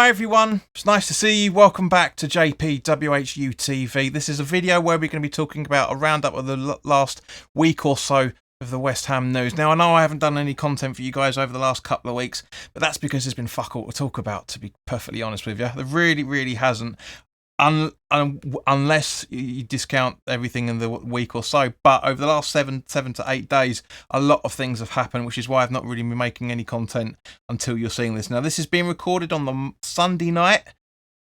Hi everyone, it's nice to see you. Welcome back to JP WHU TV. This is a video where we're going to be talking about a roundup of the last week or so of the West Ham news. Now, I know I haven't done any content for you guys over the last couple of weeks, but that's because there's been fuck all to talk about, to be perfectly honest with you. There really hasn't. Unless you discount everything in the week or so. But over the last seven to 8 days, a lot of things have happened, which is why I've not really been making any content until you're seeing this. Now, this is being recorded on the Sunday night,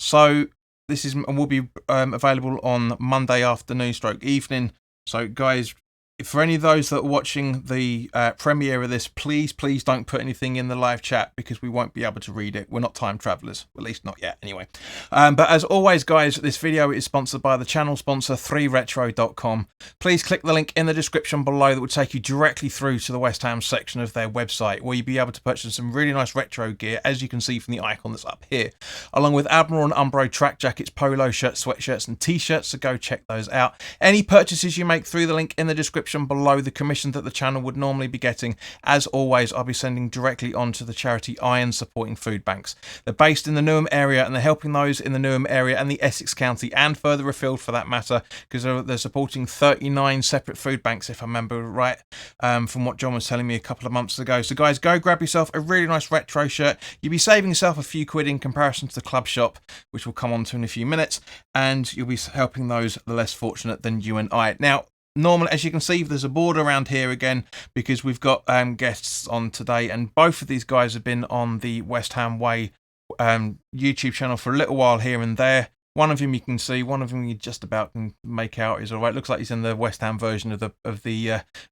so this is and will be available on Monday afternoon / evening. So, guys, for any of those that are watching the premiere of this, please don't put anything in the live chat because we won't be able to read it. We're not time travelers, at least not yet anyway. But as always, guys, this video is sponsored by the channel sponsor 3retro.com. Please click the link in the description below that will take you directly through to the West Ham section of their website, where you'll be able to purchase some really nice retro gear, as you can see from the icon that's up here, along with Admiral and Umbro track jackets, polo shirts, sweatshirts and t-shirts, so go check those out. Any purchases you make through the link in the description below, the commission that the channel would normally be getting, as always, I'll be sending directly on to the charity Iron supporting food banks. They're based in the Newham area and they're helping those in the Newham area and the Essex County and further afield for that matter, because they're supporting 39 separate food banks, if I remember right, from what John was telling me a couple of months ago. So guys, go grab yourself a really nice retro shirt. You'll be saving yourself a few quid in comparison to the club shop, which we'll come on to in a few minutes, and you'll be helping those the less fortunate than you and I. Now, normally, as you can see, there's a board around here again because we've got guests on today, and both of these guys have been on the West Ham Way YouTube channel for a little while here and there. One of them you can see, one of them you just about can make out is all right. Looks like he's in the West Ham version of the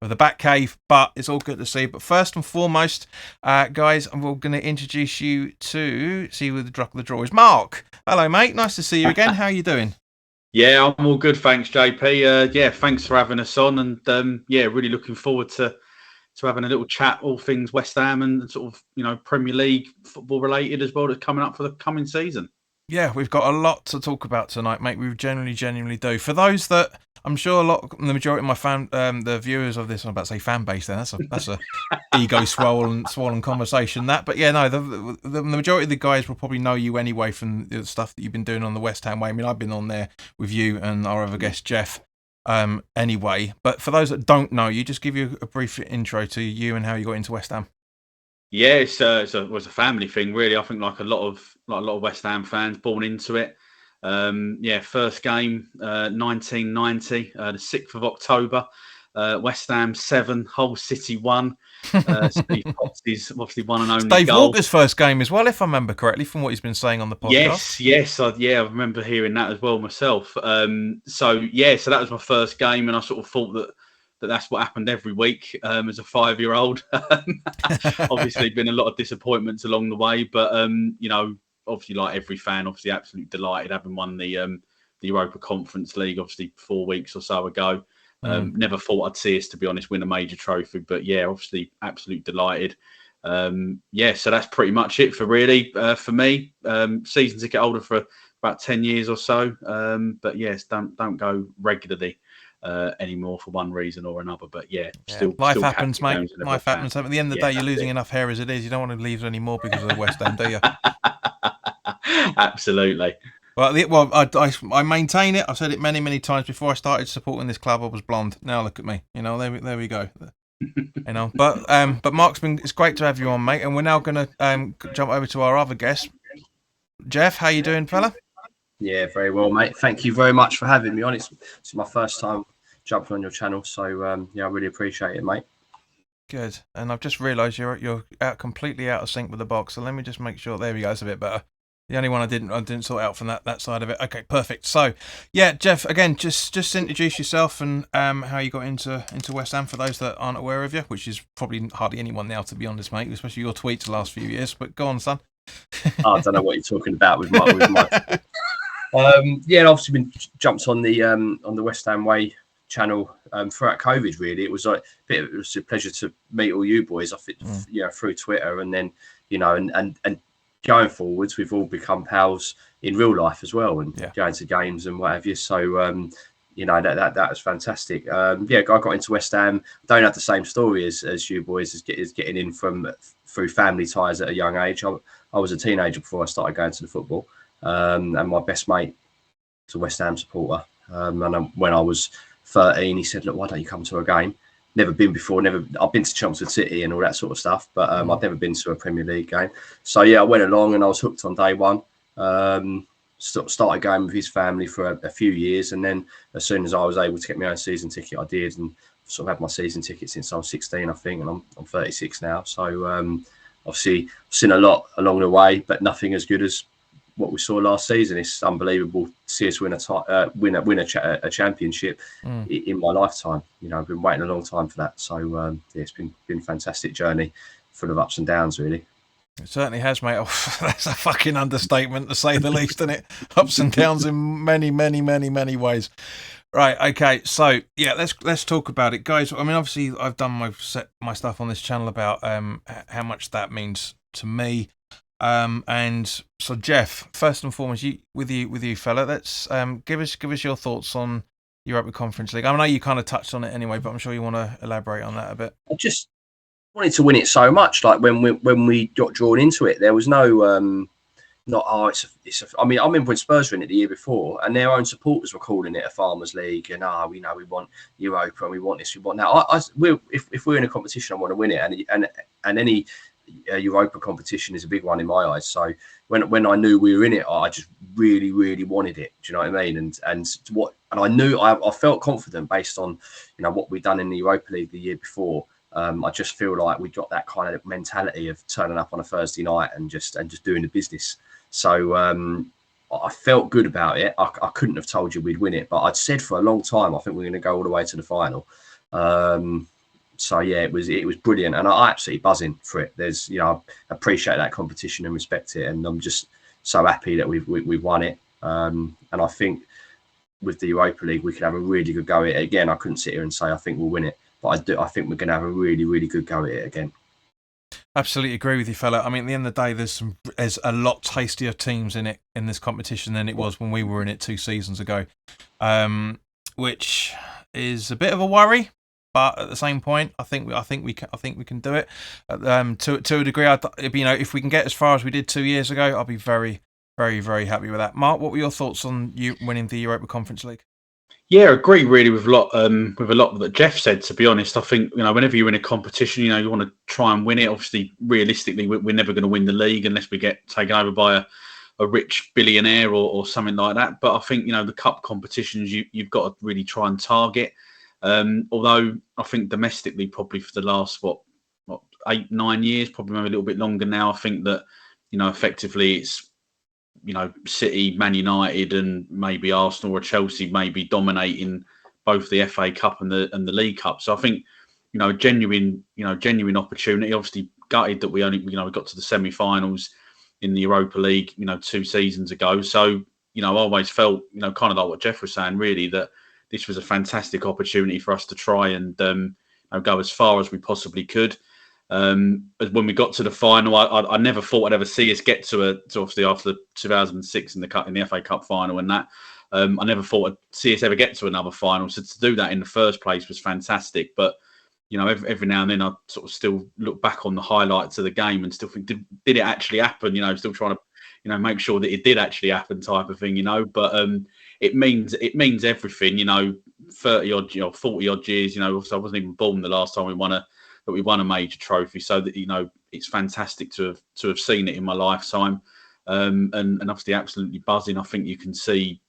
Batcave, but it's all good to see. But first and foremost, guys, we're going to introduce you to see who the draw is. Mark, hello, mate. Nice to see you again. How are you doing? Yeah, I'm all good, thanks, JP. Yeah, thanks for having us on, and yeah, really looking forward to having a little chat, all things West Ham and sort of Premier League football related as well, that's coming up for the coming season. Yeah, we've got a lot to talk about tonight, mate. We genuinely do. For those that I'm sure the majority of my the viewers of this, I'm about to say fan base. Then that's a ego swollen conversation. But yeah, no, the majority of the guys will probably know you anyway from the stuff that you've been doing on the West Ham Way. I mean, I've been on there with you and our other guest Geoff. Anyway, but for those that don't know you, just give you a brief intro to you and how you got into West Ham. Yeah, it was a family thing, really. I think like a lot of West Ham fans born into it. Yeah, first game 1990, the 6th of October. West Ham 7, Hull City 1. Steve Potts' obviously one and only Dave goal. Walker's first game as well, if I remember correctly, from what he's been saying on the podcast. Yes, I remember hearing that as well myself. So that was my first game, and I sort of thought that's what happened every week as a 5-year-old. Obviously, been a lot of disappointments along the way, but obviously, like every fan, obviously, absolutely delighted having won the Europa Conference League, obviously 4 weeks or so ago. Never thought I'd see us, to be honest, win a major trophy, but yeah, obviously, absolutely delighted. So that's pretty much it for me. Season ticket holder for about 10 years or so, but yes, don't go regularly anymore for one reason or another. But yeah, life happens, mate. Life happens. At the end of the day, you're losing enough hair as it is. You don't want to leave any more because of the West Ham, do you? Absolutely. Well, I maintain it. I've said it many times before I started supporting this club. I was blonde. Now look at me. There we go. But Mark's it's great to have you on, mate. And we're now going to jump over to our other guest, Geoff. How you doing, fella? Yeah, very well, mate. Thank you very much for having me on. It's my first time jumping on your channel, so I really appreciate it, mate. Good. And I've just realised you're completely out of sync with the box. So let me just make sure. There we go. It's a bit better. The only one I didn't sort out from that side of it. Okay, perfect. So, yeah, Geoff, again, just introduce yourself and how you got into West Ham for those that aren't aware of you, which is probably hardly anyone now, to be honest, mate, especially your tweets the last few years. But go on, son. I don't know what you're talking about with my obviously been jumped on the West Ham Way channel throughout COVID. Really, it was a pleasure to meet all you boys. I think through Twitter, and then and going forwards, we've all become pals in real life as well, and going to games and what have you. So you know, that was fantastic. I got into West Ham. Don't have the same story as you boys as getting in through family ties at a young age. I was a teenager before I started going to the football, and my best mate was a West Ham supporter. When I was 13, he said, "Look, why don't you come to a game?" Never been before. I've been to Chelmsford City and all that sort of stuff, but I've never been to a Premier League game. So yeah, I went along and I was hooked on day one. Started going with his family for a few years, and then as soon as I was able to get my own season ticket, I did, and sort of had my season ticket since I was 16, I think, and I'm 36 now. So obviously seen a lot along the way, but nothing as good as what we saw last season. It's unbelievable to see us win a championship in my lifetime. You know, I've been waiting a long time for that. So it's been a fantastic journey, full of ups and downs, really. It certainly has, mate. Oh, that's a fucking understatement, to say the least, isn't it? Ups and downs in many, many, many, many ways. Right. Okay. So yeah, let's talk about it, guys. I mean, obviously, I've done my stuff on this channel about how much that means to me. And so, Geoff, first and foremost, with you, fella, let's give us your thoughts on Europa Conference League. I know you kind of touched on it anyway, but I'm sure you want to elaborate on that a bit. I just wanted to win it so much. Like when we got drawn into it, there was no I mean, I remember when Spurs were in it the year before, and their own supporters were calling it a Farmers League, and we want Europa, and we want this, we want that. If we're in a competition, I want to win it, and any Europa competition is a big one in my eyes. So when I knew we were in it, I just really, really wanted it. Do you know what I mean? And I knew I felt confident based on what we'd done in the Europa League the year before. I just feel like we got that kind of mentality of turning up on a Thursday night and just doing the business. So I felt good about it. I couldn't have told you we'd win it, but I'd said for a long time I think we're going to go all the way to the final. So yeah, it was brilliant, and I'm absolutely buzzing for it. There's I appreciate that competition and respect it, and I'm just so happy that we've won it. And I think with the Europa League we could have a really good go at it again. I couldn't sit here and say I think we'll win it, but I think we're going to have a really, really good go at it again. Absolutely agree with you, fella. I mean, at the end of the day, there's a lot tastier teams in this competition than it was when we were in it 2 seasons ago, which is a bit of a worry. But at the same point, I think we can do it to a degree. If we can get as far as we did 2 years ago, I'll be very, very, very happy with that. Mark, what were your thoughts on you winning the Europa Conference League? Yeah, I agree really with a lot that Geoff said. To be honest, I think whenever you're in a competition, you want to try and win it. Obviously, realistically, we're never going to win the league unless we get taken over by a rich billionaire or something like that. But I think the cup competitions you've got to really try and target. Although I think domestically, probably for the last 8-9 years, probably maybe a little bit longer now, I think that effectively it's City, Man United, and maybe Arsenal or Chelsea maybe dominating both the FA Cup and the League Cup. So I think genuine opportunity. Obviously gutted that we only we got to the semi-finals in the Europa League 2 seasons ago. So I always felt kind of like what Geoff was saying, really, that this was a fantastic opportunity for us to try and go as far as we possibly could. When we got to the final, I never thought I'd ever see us get to obviously after 2006 in the FA Cup final and that. I never thought I'd see us ever get to another final. So to do that in the first place was fantastic. But every now and then I sort of still look back on the highlights of the game and still think, did it actually happen? Still trying to make sure that it did actually happen, type of thing. But it means everything. 30 odd, 40 odd years. Obviously I wasn't even born the last time we won a major trophy, so that it's fantastic to have seen it in my lifetime, and obviously absolutely buzzing. I think you can see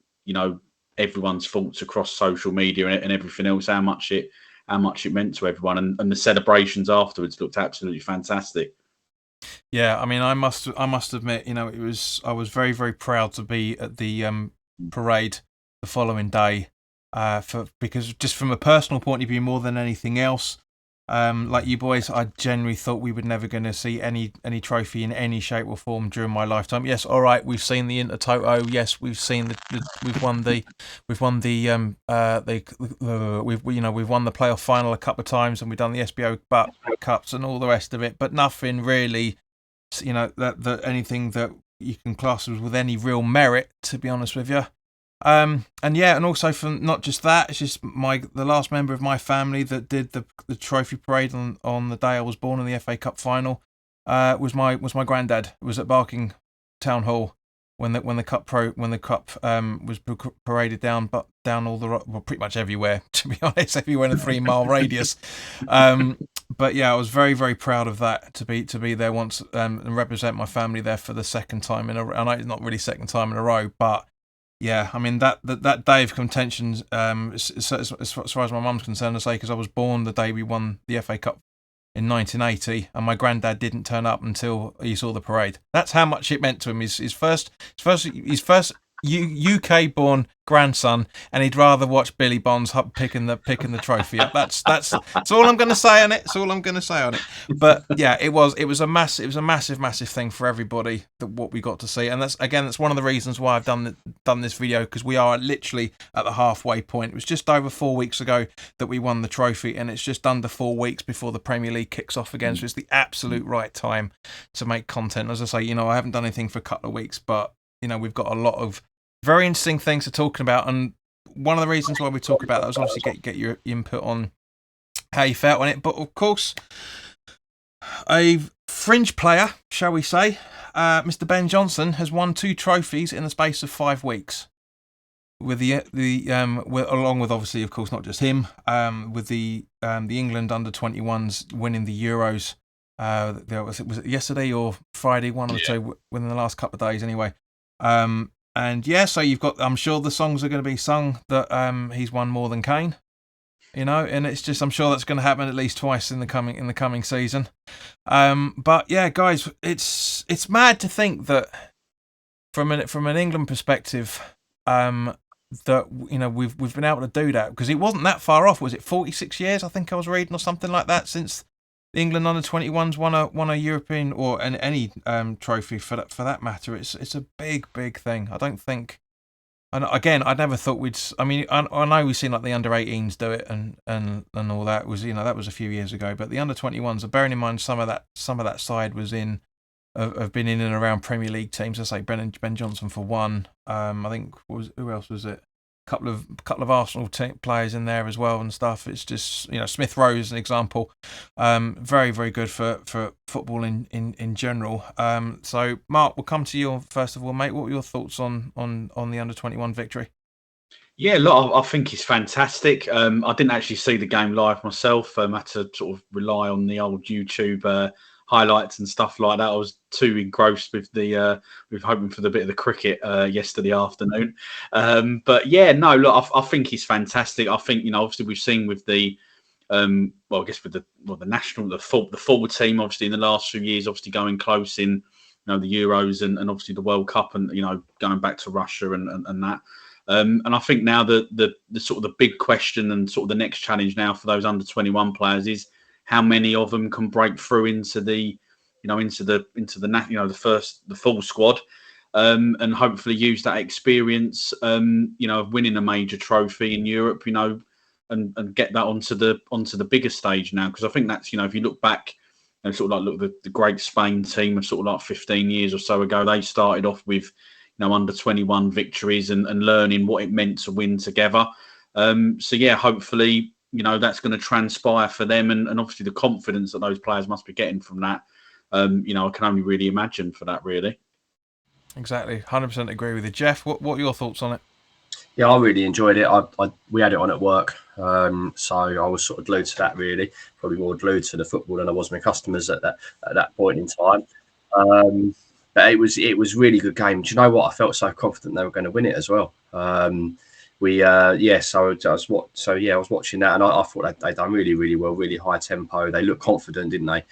everyone's thoughts across social media and everything else, how much it meant to everyone, and the celebrations afterwards looked absolutely fantastic. Yeah, I mean, I must admit, I was very, very proud to be at the parade the following day, because just from a personal point of view, more than anything else. Like you boys, I genuinely thought we were never going to see any trophy in any shape or form during my lifetime. Yes, all right, we've seen the Intertoto. Yes, we've seen we've won the playoff final a couple of times, and we've done the SBO Cups and all the rest of it. But nothing really, that anything that you can class as with any real merit. To be honest with you, And yeah, and also from not just that, it's just the last member of my family that did the trophy parade on the day I was born in the FA Cup final was my granddad. It was at Barking Town Hall when the cup was paraded down all pretty much everywhere, to be honest, everywhere in a 3-mile radius. But yeah, I was very, very proud of that to be there once and represent my family there for the second time in a row. I know it's not really second time in a row, but yeah, I mean that day of contention, as far as my mum's concerned, I say, because I was born the day we won the FA Cup in 1980, and my granddad didn't turn up until he saw the parade. That's how much it meant to him. His first UK born grandson, and he'd rather watch Billy Bonds picking the trophy up. That's all I'm going to say on it. That's all I'm going to say on it. But yeah, it was a massive thing for everybody what we got to see, and that's one of the reasons why I've done this video, because we are literally at the halfway point. It was just over 4 weeks ago that we won the trophy, and it's just under 4 weeks before the Premier League kicks off again. So it's the absolute right time to make content. As I say, I haven't done anything for a couple of weeks, but we've got a lot of very interesting things to talking about, and one of the reasons why we talk about that was obviously get your input on how you felt on it. But of course, a fringe player, shall we say, Mr. Ben Johnson has won 2 trophies in the space of 5 weeks. With along with obviously, of course, not just him, with the England under-21s winning the Euros. Was it yesterday or Friday? One of the two within the last couple of days, anyway. And yeah, so you've got, I'm sure the songs are going to be sung that he's won more than Kane, and it's just, I'm sure that's going to happen at least twice in the coming season. But yeah, guys, it's mad to think that from an England perspective, that we've been able to do that, because it wasn't that far off. Was it 46 years? I think I was reading, or something like that, since the England under-21s won a European or any trophy for that matter. It's a big thing. I don't think, and again, I never thought we'd. I mean, I know we've seen like the under-18s do it and all that was that was a few years ago. But the under-21s, bearing in mind some of that side was have been in and around Premier League teams. I say Ben Johnson for one. I think who else was it? Couple of Arsenal players in there as well and stuff. It's just Smith Rowe is an example. Very, very good for football in general. So Mark, we'll come to you first of all, mate. What were your thoughts on the under-21 victory? Yeah, look, I think it's fantastic. I didn't actually see the game live myself. I had to sort of rely on the old YouTube highlights and stuff like that. I was too engrossed with with hoping for the bit of the cricket yesterday afternoon. But yeah, no, look, I think he's fantastic. I think obviously we've seen with the I guess with the national the forward team, obviously in the last few years, obviously going close in the Euros and obviously the World Cup, and going back to Russia and that. And I think now the sort of the big question and sort of the next challenge now for those under-21 players is how many of them can break through into the full squad, and hopefully use that experience, of winning a major trophy in Europe, and get that onto the bigger stage now. Because I think that's, if you look back and sort of like look the great Spain team of sort of like 15 years or so ago, they started off with under-21 victories and learning what it meant to win together. So yeah, hopefully that's going to transpire for them, and obviously the confidence that those players must be getting from that. I can only really imagine for that, really. Exactly, 100% agree with you, Geoff. What are your thoughts on it? Yeah, I really enjoyed it. We had it on at work, so I was sort of glued to that. Really, probably more glued to the football than I was my customers at that point in time. But it was really good game. Do you know what? I felt so confident they were going to win it as well. So I was watching that, and I thought they'd done really, really well, really high tempo. They looked confident, didn't they?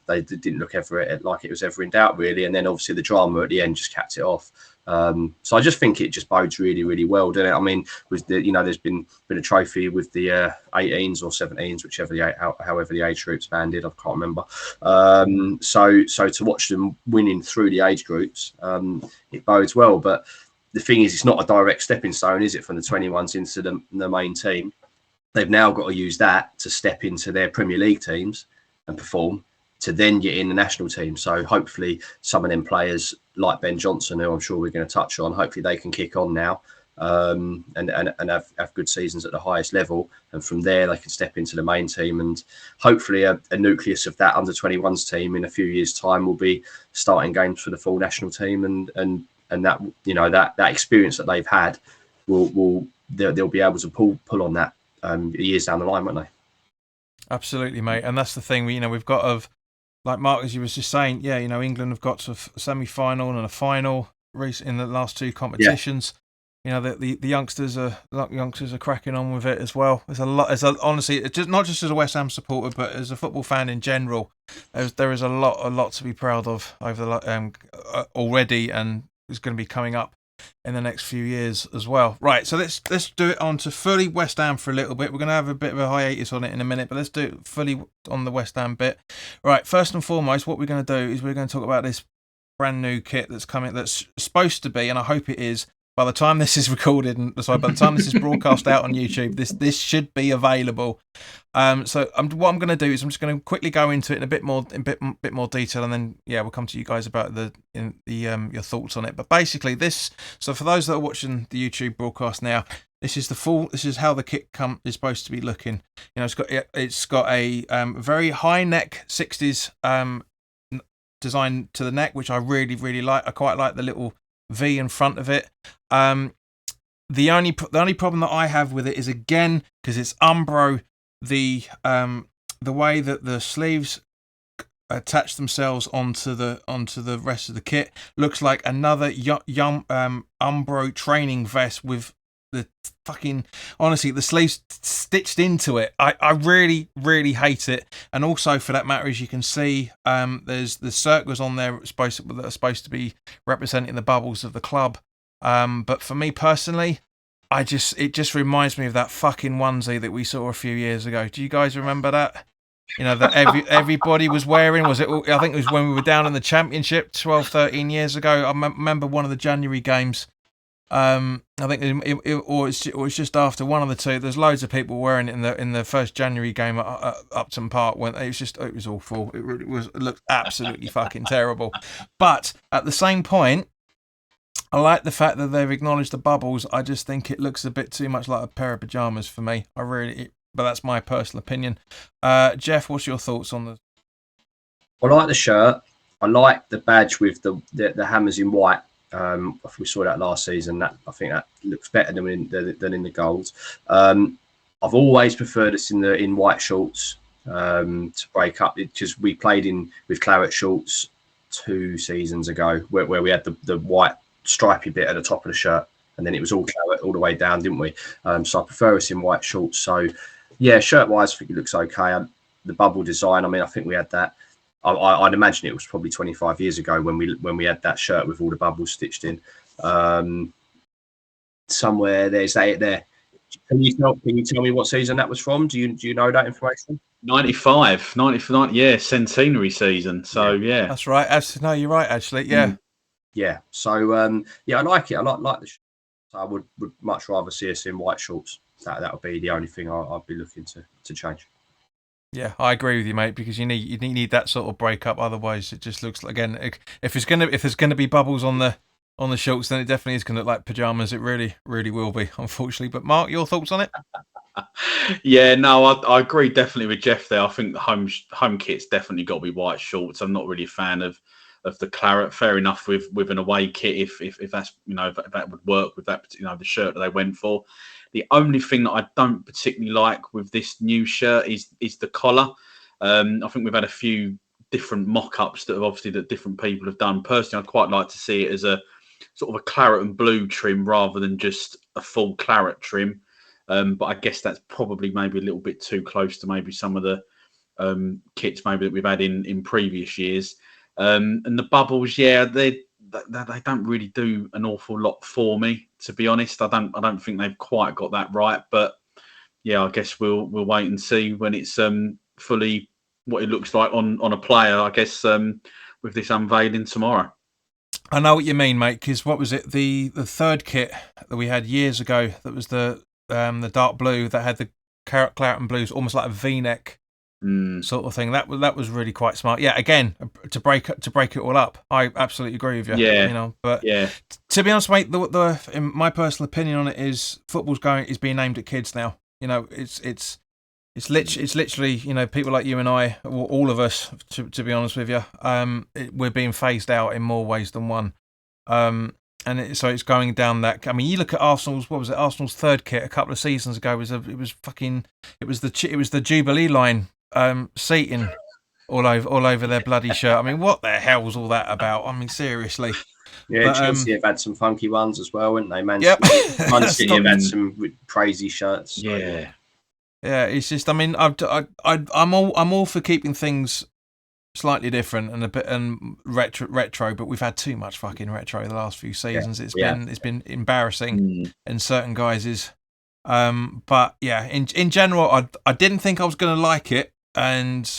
They didn't look like it was ever in doubt, really. And then obviously the drama at the end just capped it off. So I just think it just bodes really, really well, doesn't it? I mean, there's been a trophy with the 18s or 17s, however the age groups banded, I can't remember. So to watch them winning through the age groups, it bodes well. But the thing is, it's not a direct stepping stone, is it, from the 21s into the main team? They've now got to use that to step into their Premier League teams and perform, to then get in the national team. So hopefully some of them players like Ben Johnson, who I'm sure we're going to touch on, hopefully they can kick on now. and have good seasons at the highest level. And from there, they can step into the main team, and hopefully a nucleus of that under-21s team in a few years' time will be starting games for the full national team, and that, you know, that experience that they've had they'll be able to pull on that years down the line, won't they? Absolutely, mate. And that's the thing. We've got like Mark, as you was just saying, yeah, England have got to a semi-final and a final in the last two competitions. Yeah. The youngsters are cracking on with it as well. There's a lot. Honestly, it's just not just as a West Ham supporter, but as a football fan in general. There is a lot to be proud of over the already, and is going to be coming up in the next few years as well. Right, so let's do it on to fully West Ham for a little bit. We're going to have a bit of a hiatus on it in a minute, but let's do it fully on the West Ham bit. Right, first and foremost, what we're going to do is we're going to talk about this brand new kit that's coming, that's supposed to be, and I hope it is, by the time this is recorded, by the time this is broadcast out on YouTube, this should be available. So what I'm going to do is I'm just going to quickly go into it in a bit more detail, and then we'll come to you guys about your thoughts on it. But basically, so for those that are watching the YouTube broadcast now, this is how the kit is supposed to be looking. It's got a very high neck 60s design to the neck, which I really, really like. I quite like the little V in front of it. The only problem that I have with it is, again, because it's Umbro, the way that the sleeves attach themselves onto the rest of the kit looks like another Umbro training vest with the fucking, honestly, the sleeves stitched into it. I really, really hate it. And also, for that matter, as you can see, there's the circles on there that are supposed to be representing the bubbles of the club. But for me personally, it just reminds me of that fucking onesie that we saw a few years ago. Do you guys remember that? That everybody was wearing. Was it? I think it was when we were down in the Championship 12, 13 years ago. I remember one of the January games. I think it's just after one of the two. There's loads of people wearing it in the first January game at Upton Park. When it was awful. It looked absolutely fucking terrible. But at the same point, I like the fact that they've acknowledged the bubbles. I just think it looks a bit too much like a pair of pajamas for me. But that's my personal opinion. Geoff, what's your thoughts on the? I like the shirt. I like the badge with the hammers in white. We saw that last season. I think that looks better than in the golds. I've always preferred us in white shorts to break up, because we played with claret shorts 2 seasons ago where we had the white stripy bit at the top of the shirt, and then it was all claret all the way down, didn't we? So I prefer us in white shorts. So yeah, shirt wise, I think it looks okay. The bubble design, I mean, I think we had that. I'd imagine it was probably 25 years ago when we had that shirt with all the bubbles stitched in. Somewhere there's that there. Can you tell me what season that was from? Do you know that information? 95, yeah, centenary season. So yeah. That's right. No, you're right. Actually, yeah. Yeah. So I like it. I like the shirt. I would much rather see us in white shorts. That would be the only thing I'd be looking to change. Yeah, I agree with you, mate, because you need that sort of breakup. Otherwise, it just looks like, again, if there's gonna be bubbles on the shorts, then it definitely is gonna look like pajamas. It really, really will be, unfortunately. But Mark, your thoughts on it? Yeah, no, I agree definitely with Geoff there. I think the home kit's definitely got to be white shorts. I'm not really a fan of the claret. Fair enough with an away kit if that's if that would work with that the shirt that they went for. The only thing that I don't particularly like with this new shirt is the collar. I think we've had a few different mock-ups that different people have done. Personally, I'd quite like to see it as a sort of a claret and blue trim rather than just a full claret trim. But I guess that's probably maybe a little bit too close to maybe some of the kits maybe that we've had in previous years. And the bubbles, yeah, they don't really do an awful lot for me, to be honest. I don't think they've quite got that right. But yeah, I guess we'll wait and see when it's fully what it looks like on a player. I guess with this unveiling tomorrow. I know what you mean, mate. Because what was it? The third kit that we had years ago, that was the dark blue that had the claret and blues, almost like a V-neck sort of thing. That was really quite smart. Yeah, again, to break it all up. I absolutely agree with you. Yeah, you know, but yeah, to be honest, mate, the in my personal opinion on it is football's being aimed at kids now. You know, it's literally, you know, people like you and I, all of us, to be honest with you, we're being phased out in more ways than one. And so it's going down that. I mean, you look at Arsenal's, what was it? Arsenal's third kit a couple of seasons ago was the Jubilee line seating all over their bloody shirt. I mean, what the hell's all that about? I mean, seriously. Yeah, But, Chelsea have had some funky ones as well, haven't they? Man City have had some crazy shirts. So. yeah. Yeah, it's just. I mean, I'm all for keeping things slightly different and a bit retro, but we've had too much fucking retro the last few seasons. It's been embarrassing in certain guises. But yeah, in general, I didn't think I was going to like it, and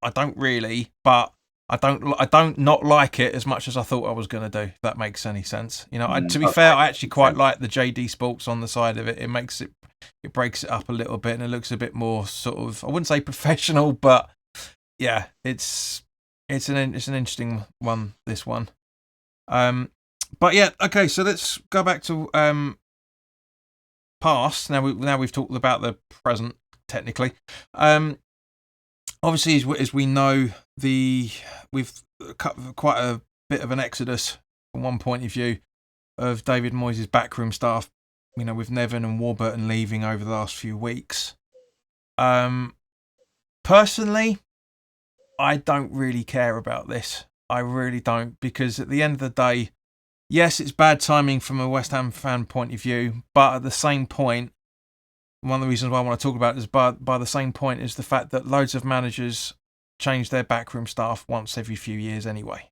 I don't really, but I don't not like it as much as I thought I was going to do. If that makes any sense. You know, to be fair, I actually quite like the JD Sports on the side of it. It breaks it up a little bit and it looks a bit more sort of, I wouldn't say professional, but yeah, it's an interesting one, this one. But yeah, okay, so let's go back to past. Now we've talked about the present technically. Obviously, as we know, we've cut quite a bit of an exodus from one point of view of David Moyes' backroom staff. You know, with Nevin and Warburton leaving over the last few weeks. Personally, I don't really care about this. I really don't, because at the end of the day, yes, it's bad timing from a West Ham fan point of view, but at the same point, one of the reasons why I want to talk about it is by the same point is the fact that loads of managers change their backroom staff once every few years anyway.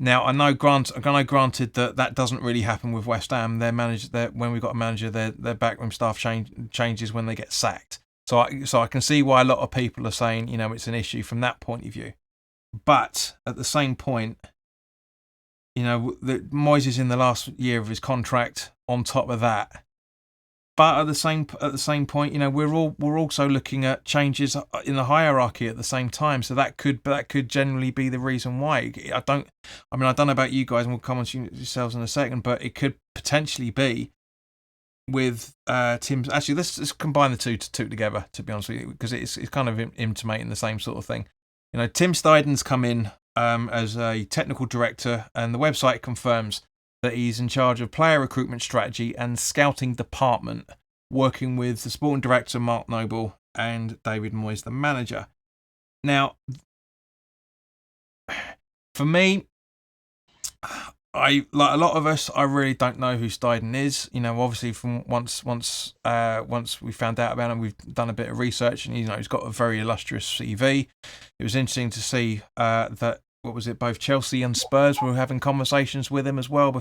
Now, I know granted that doesn't really happen with West Ham. When we've got a manager, their backroom staff changes when they get sacked. So I can see why a lot of people are saying, you know, it's an issue from that point of view. But at the same point, you know, Moyes is in the last year of his contract. On top of that, but at the same point, you know, we're also looking at changes in the hierarchy at the same time. So that could generally be the reason why. I don't know about you guys, and we'll come on to yourselves in a second, but it could potentially be with Tim's. Actually, let's combine the two together, to be honest with you, because it's kind of intimating the same sort of thing. You know, Tim Steidten's come in as a technical director, and the website confirms that he's in charge of player recruitment strategy and scouting department, working with the sporting director Mark Noble and David Moyes, the manager. Now, for me, I like a lot of us, I really don't know who Steidten is. You know, obviously from once we found out about him, we've done a bit of research, and you know, he's got a very illustrious CV. It was interesting to see that. What was it? Both Chelsea and Spurs were having conversations with him as well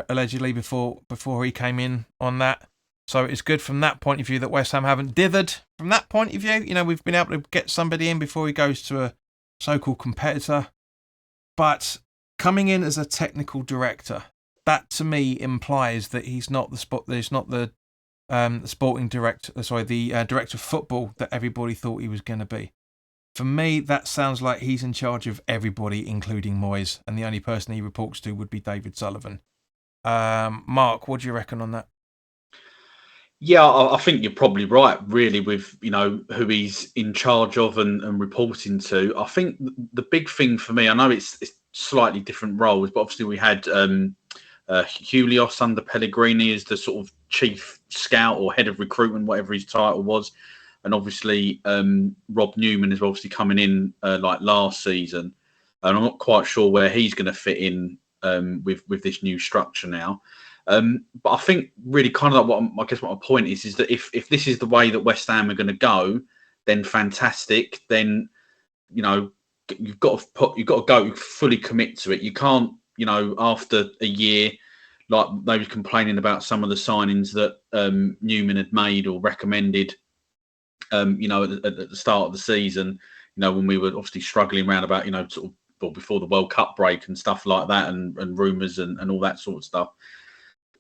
allegedly before he came in on that. So it's good from that point of view that West Ham haven't dithered from that point of view. You know, we've been able to get somebody in before he goes to a so-called competitor. But coming in as a technical director, that to me implies that he's not the sporting director. Sorry, the director of football that everybody thought he was going to be. For me, that sounds like he's in charge of everybody, including Moyes, and the only person he reports to would be David Sullivan. Mark, what do you reckon on that? Yeah, I think you're probably right, really, with, you know, who he's in charge of and reporting to. I think the big thing for me, I know it's slightly different roles, but obviously we had Julius under Pellegrini as the sort of chief scout or head of recruitment, whatever his title was. And obviously, Rob Newman is obviously coming in like last season, and I'm not quite sure where he's going to fit in with this new structure now. But I think really kind of like what my point is that if this is the way that West Ham are going to go, then fantastic. Then, you know, you've got to go fully commit to it. You can't, you know, after a year, like they were complaining about some of the signings that Newman had made or recommended. You know, at the start of the season, you know, when we were obviously struggling around about, you know, sort of before the World Cup break and stuff like that, and rumours and all that sort of stuff.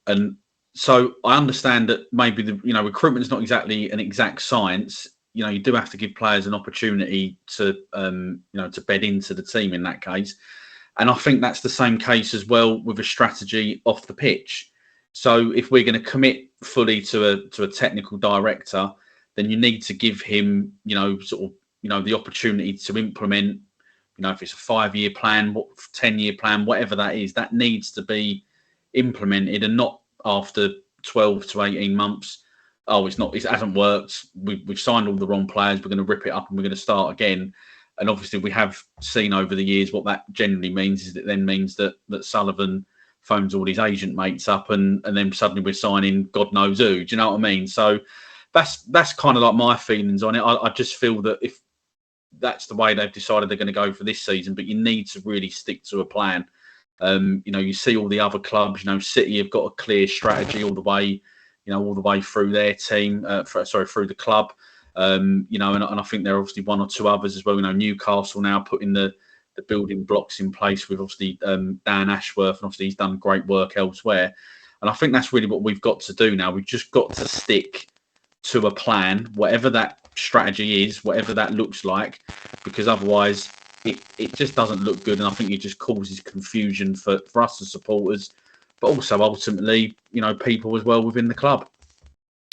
And so I understand that maybe the, you know, recruitment is not exactly an exact science. you do have to give players an opportunity to to bed into the team in that case. And I think that's the same case as well with a strategy off the pitch. So if we're going to commit fully to a technical director, then you need to give him, the opportunity to implement, if it's a 5-year plan, 10-year plan, whatever that is, that needs to be implemented, and not after 12 to 18 months. Oh, it hasn't worked. We've signed all the wrong players. We're going to rip it up and we're going to start again. And obviously, we have seen over the years what that generally means is it then means that Sullivan phones all his agent mates up, and then suddenly we're signing God knows who. Do you know what I mean? So that's kind of like my feelings on it. I just feel that if that's the way they've decided they're going to go for this season, but you need to really stick to a plan. You see all the other clubs. City have got a clear strategy all the way through their team. Through the club. And I think there are obviously one or two others as well. Newcastle now putting the building blocks in place with obviously Dan Ashworth, and obviously he's done great work elsewhere. And I think that's really what we've got to do now. We've just got to stick to a plan, whatever that strategy is, whatever that looks like, because otherwise it just doesn't look good. And I think it just causes confusion for us as supporters, but also ultimately, people as well within the club.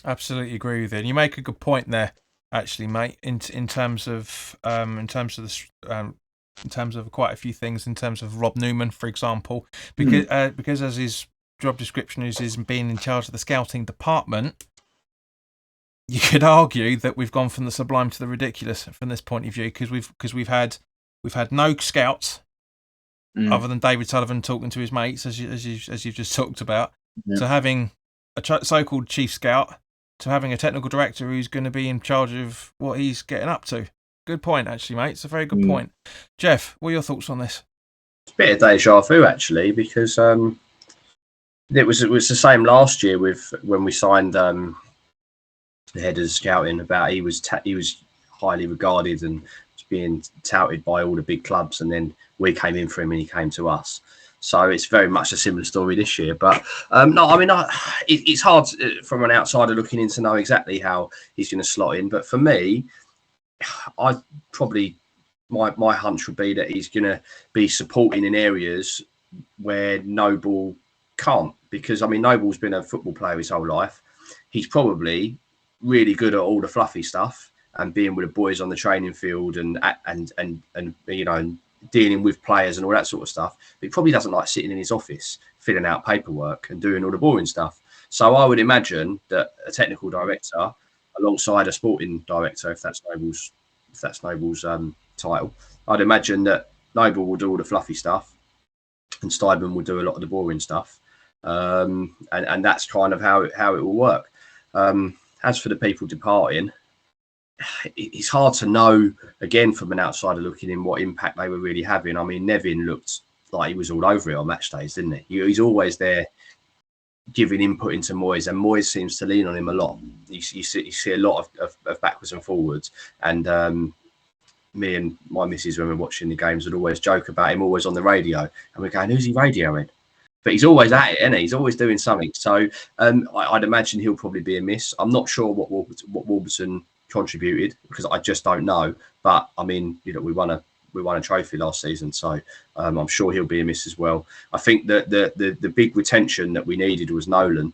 Absolutely agree with you. And you make a good point there, actually, mate. In terms of quite a few things, in terms of Rob Newman, for example, because as his job description is being in charge of the scouting department, you could argue that we've gone from the sublime to the ridiculous from this point of view, because we've had no scouts other than David Sullivan talking to his mates, as you've just talked about, to having a so-called chief scout, to having a technical director who's going to be in charge of what he's getting up to. Good point, actually, mate. It's a very good point. Geoff, what are your thoughts on this? It's a bit of deja vu, actually, because it was the same last year when we signed the head of scouting. About he was highly regarded and was being touted by all the big clubs, and then we came in for him and he came to us. So it's very much a similar story this year. But it's hard from an outsider looking in to know exactly how he's going to slot in. But for me, I probably my hunch would be that he's going to be supporting in areas where Noble can't, because Noble's been a football player his whole life. He's probably really good at all the fluffy stuff and being with the boys on the training field and dealing with players and all that sort of stuff. But he probably doesn't like sitting in his office filling out paperwork and doing all the boring stuff. So I would imagine that a technical director alongside a sporting director, if that's Noble's title, I'd imagine that Noble will do all the fluffy stuff and Steidten will do a lot of the boring stuff. And that's kind of how it will work. As for the people departing, it's hard to know, again, from an outsider looking in, what impact they were really having. Nevin looked like he was all over it on match days, didn't he? He's always there giving input into Moyes, and Moyes seems to lean on him a lot. You see a lot of backwards and forwards. And me and my missus, when we're watching the games, would always joke about him always on the radio. And we're going, who's he radioing? But he's always at it, isn't he? He's always doing something. So I'd imagine he'll probably be a miss. I'm not sure what Warburton contributed, because I just don't know. But we won a trophy last season, so I'm sure he'll be a miss as well. I think that the big retention that we needed was Nolan,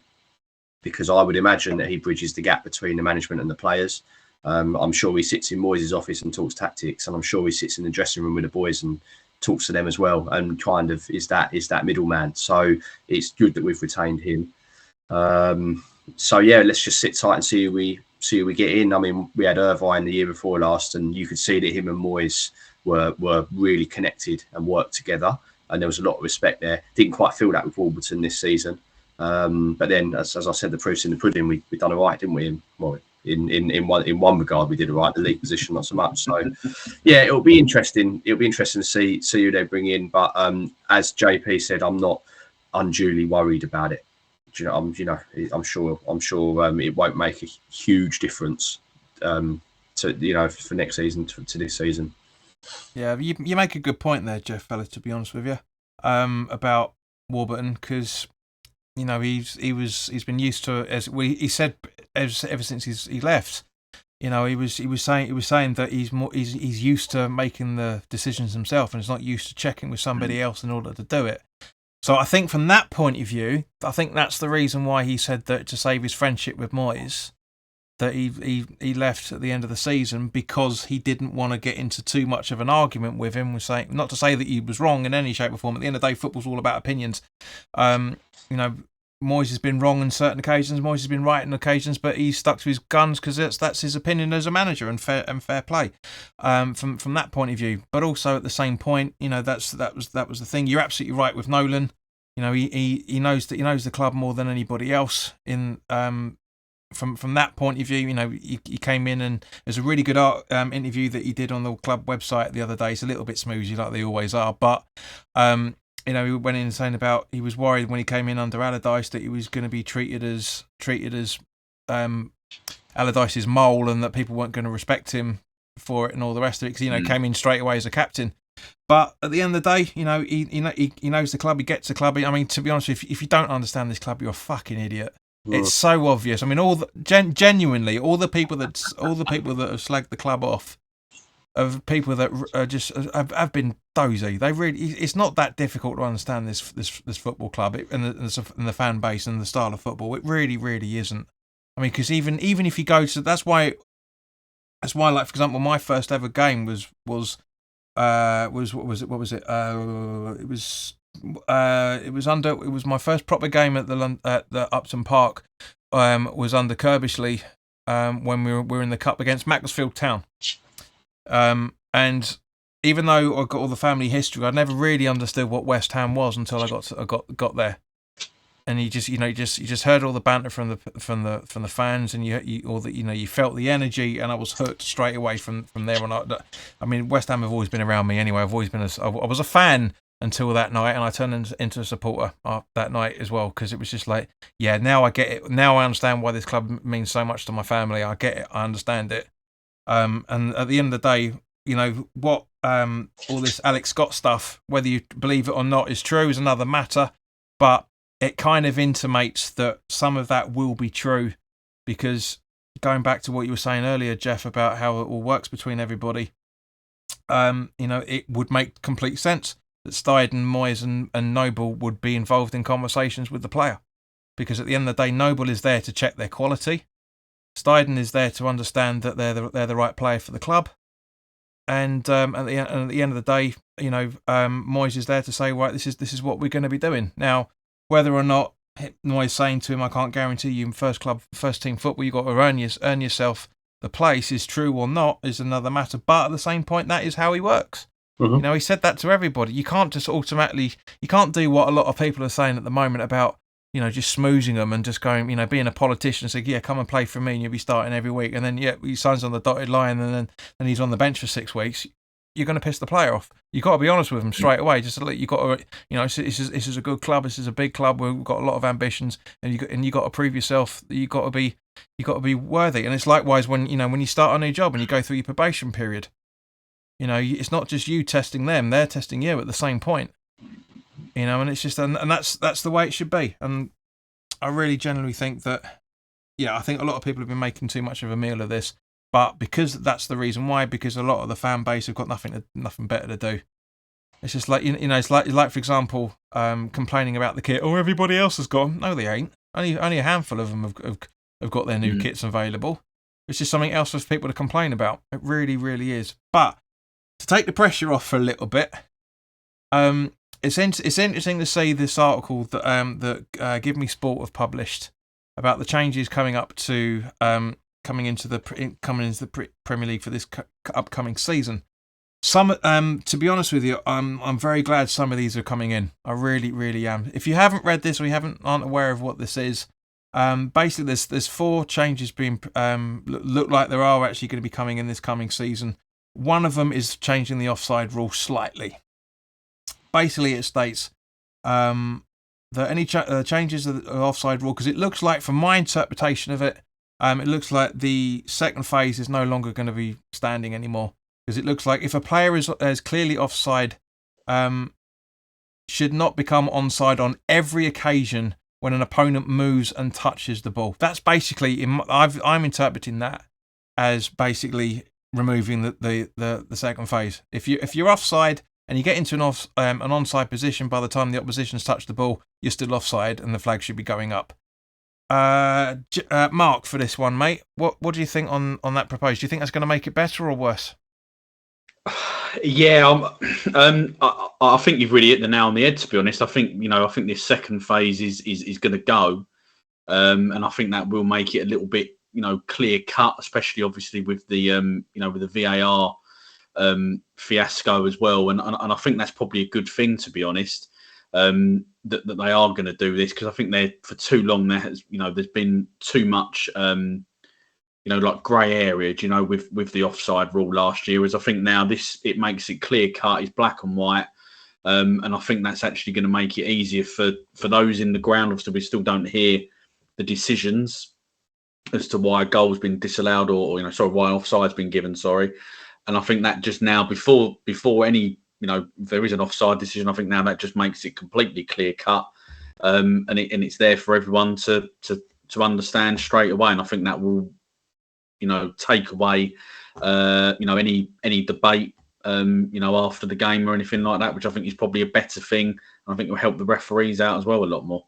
because I would imagine that he bridges the gap between the management and the players. I'm sure he sits in Moyes' office and talks tactics, and I'm sure he sits in the dressing room with the boys and talks to them as well, and kind of is that middleman. So it's good that we've retained him. So yeah, let's just sit tight and see who we get in. We had Irvine the year before last, and you could see that him and Moyes were really connected and worked together, and there was a lot of respect there. Didn't quite feel that with Warburton this season, but then, as I said, the proof's in the pudding. We done all right, didn't we? In one regard, we did all right. The league position, not so much. So yeah, it'll be interesting. It'll be interesting to see who they bring in. But as JP said, I'm not unduly worried about it. I'm sure it won't make a huge difference for next season to this season. Yeah, you make a good point there, Geoff, fella, to be honest with you, about Warburton, because he's been used to, as he said, ever since he left, he was saying that he's used to making the decisions himself and is not used to checking with somebody else in order to do it. So I think from that point of view, I think that's the reason why he said that to save his friendship with Moyes, that he left at the end of the season, because he didn't want to get into too much of an argument with him. Was saying, not to say that he was wrong in any shape or form. At the end of the day, football's all about opinions. Moyes has been wrong on certain occasions. Moyes has been right on occasions, but he's stuck to his guns because that's his opinion as a manager, and fair play from that point of view. But also at the same point, that was the thing. You're absolutely right with Nolan. He knows the club more than anybody else. From that point of view, he came in, and there's a really good interview that he did on the club website the other day. It's a little bit smoozy like they always are, but he went in saying about he was worried when he came in under Allardyce that he was going to be treated as Allardyce's mole, and that people weren't going to respect him for it and all the rest of it, because came in straight away as a captain. But at the end of the day, he knows the club. He gets the club. I mean, to be honest, if you don't understand this club, you're a fucking idiot. It's so obvious. I mean, genuinely, all the people that have slagged the club off, of people that are just have been dozy. It's not that difficult to understand this football club and the fan base and the style of football. It really, really isn't. I mean, because even if you go to, that's why, like, for example, my first ever game was my first proper game at the Upton Park, was under Kirbishley, when we were in the cup against Macclesfield Town. And even though I got all the family history, I never really understood what West Ham was until I got there. And you just heard all the banter from the fans, and you felt the energy, and I was hooked straight away from there on. I mean, West Ham have always been around me anyway. I've always been I was a fan until that night, and I turned into a supporter that night as well, because it was just like, yeah, now I get it. Now I understand why this club means so much to my family. I get it. I understand it. And at the end of the day, what all this Alex Scott stuff, whether you believe it or not, is true is another matter. But it kind of intimates that some of that will be true, because going back to what you were saying earlier, Geoff, about how it all works between everybody, it would make complete sense that Steidten, Moyes and Noble would be involved in conversations with the player, because at the end of the day, Noble is there to check their quality. Steidten is there to understand that they're the right player for the club, and at the end of the day, Moyes is there to say, right, this is what we're going to be doing. Now, whether or not Moyes saying to him, I can't guarantee you in first team football, you've got to earn yourself the place, is true or not, is another matter. But at the same point, that is how he works. Mm-hmm. He said that to everybody. You can't just you can't do what a lot of people are saying at the moment about, just smoozing them and just going, being a politician and saying, yeah, come and play for me and you'll be starting every week. And then, yeah, he signs on the dotted line and then he's on the bench for 6 weeks. You're going to piss the player off. You've got to be honest with him straight away. Just to let you got to, this is a good club. This is a big club. We've got a lot of ambitions, and you got to prove yourself. You got to be worthy. And it's likewise when you start a new job and you go through your probation period. It's not just you testing them; they're testing you at the same point. And it's just, and that's the way it should be. And I really generally think that, I think a lot of people have been making too much of a meal of this. But because that's the reason why, because a lot of the fan base have got nothing better to do. It's just like, it's like for example, complaining about the kit. Oh, everybody else has got them. No, they ain't. Only a handful of them have got their new kits available. It's just something else for people to complain about. It really, really is. But to take the pressure off for a little bit, it's interesting to see this article that Give Me Sport have published about the changes coming up to coming into the Premier League for this upcoming season. Some, to be honest with you, I'm very glad some of these are coming in. I really, really am. If you haven't read this or aren't aware of what this is, basically there's 4 changes being look like there are actually going to be coming in this coming season. One of them is changing the offside rule slightly. Basically, it states that any changes of the offside rule, because it looks like, from my interpretation of it, it looks like the second phase is no longer going to be standing anymore, because it looks like if a player is clearly offside, should not become onside on every occasion when an opponent moves and touches the ball. That's basically, I'm interpreting that as basically removing the second phase. If you're offside and you get into an onside position by the time the opposition's touched the ball, you're still offside and the flag should be going up. Mark, for this one, mate, what do you think on that proposal? Do you think that's going to make it better or worse? Yeah, I think you've really hit the nail on the head. To be honest, I think this second phase is going to go, and I think that will make it a little bit clear cut, especially obviously with the with the VAR fiasco as well, and I think that's probably a good thing, to be honest. That they are going to do this, because I think for too long there's been too much like grey area, with the offside rule last year. Whereas I think now it makes it clear cut, it's black and white, and I think that's actually going to make it easier for those in the ground. Obviously, we still don't hear the decisions as to why a goal's been disallowed or why offside's been given. And I think that just now, before any if there is an offside decision, I think now that just makes it completely clear cut, and it's there for everyone to understand straight away. And I think that will take away any debate after the game or anything like that, which I think is probably a better thing. I think it will help the referees out as well a lot more.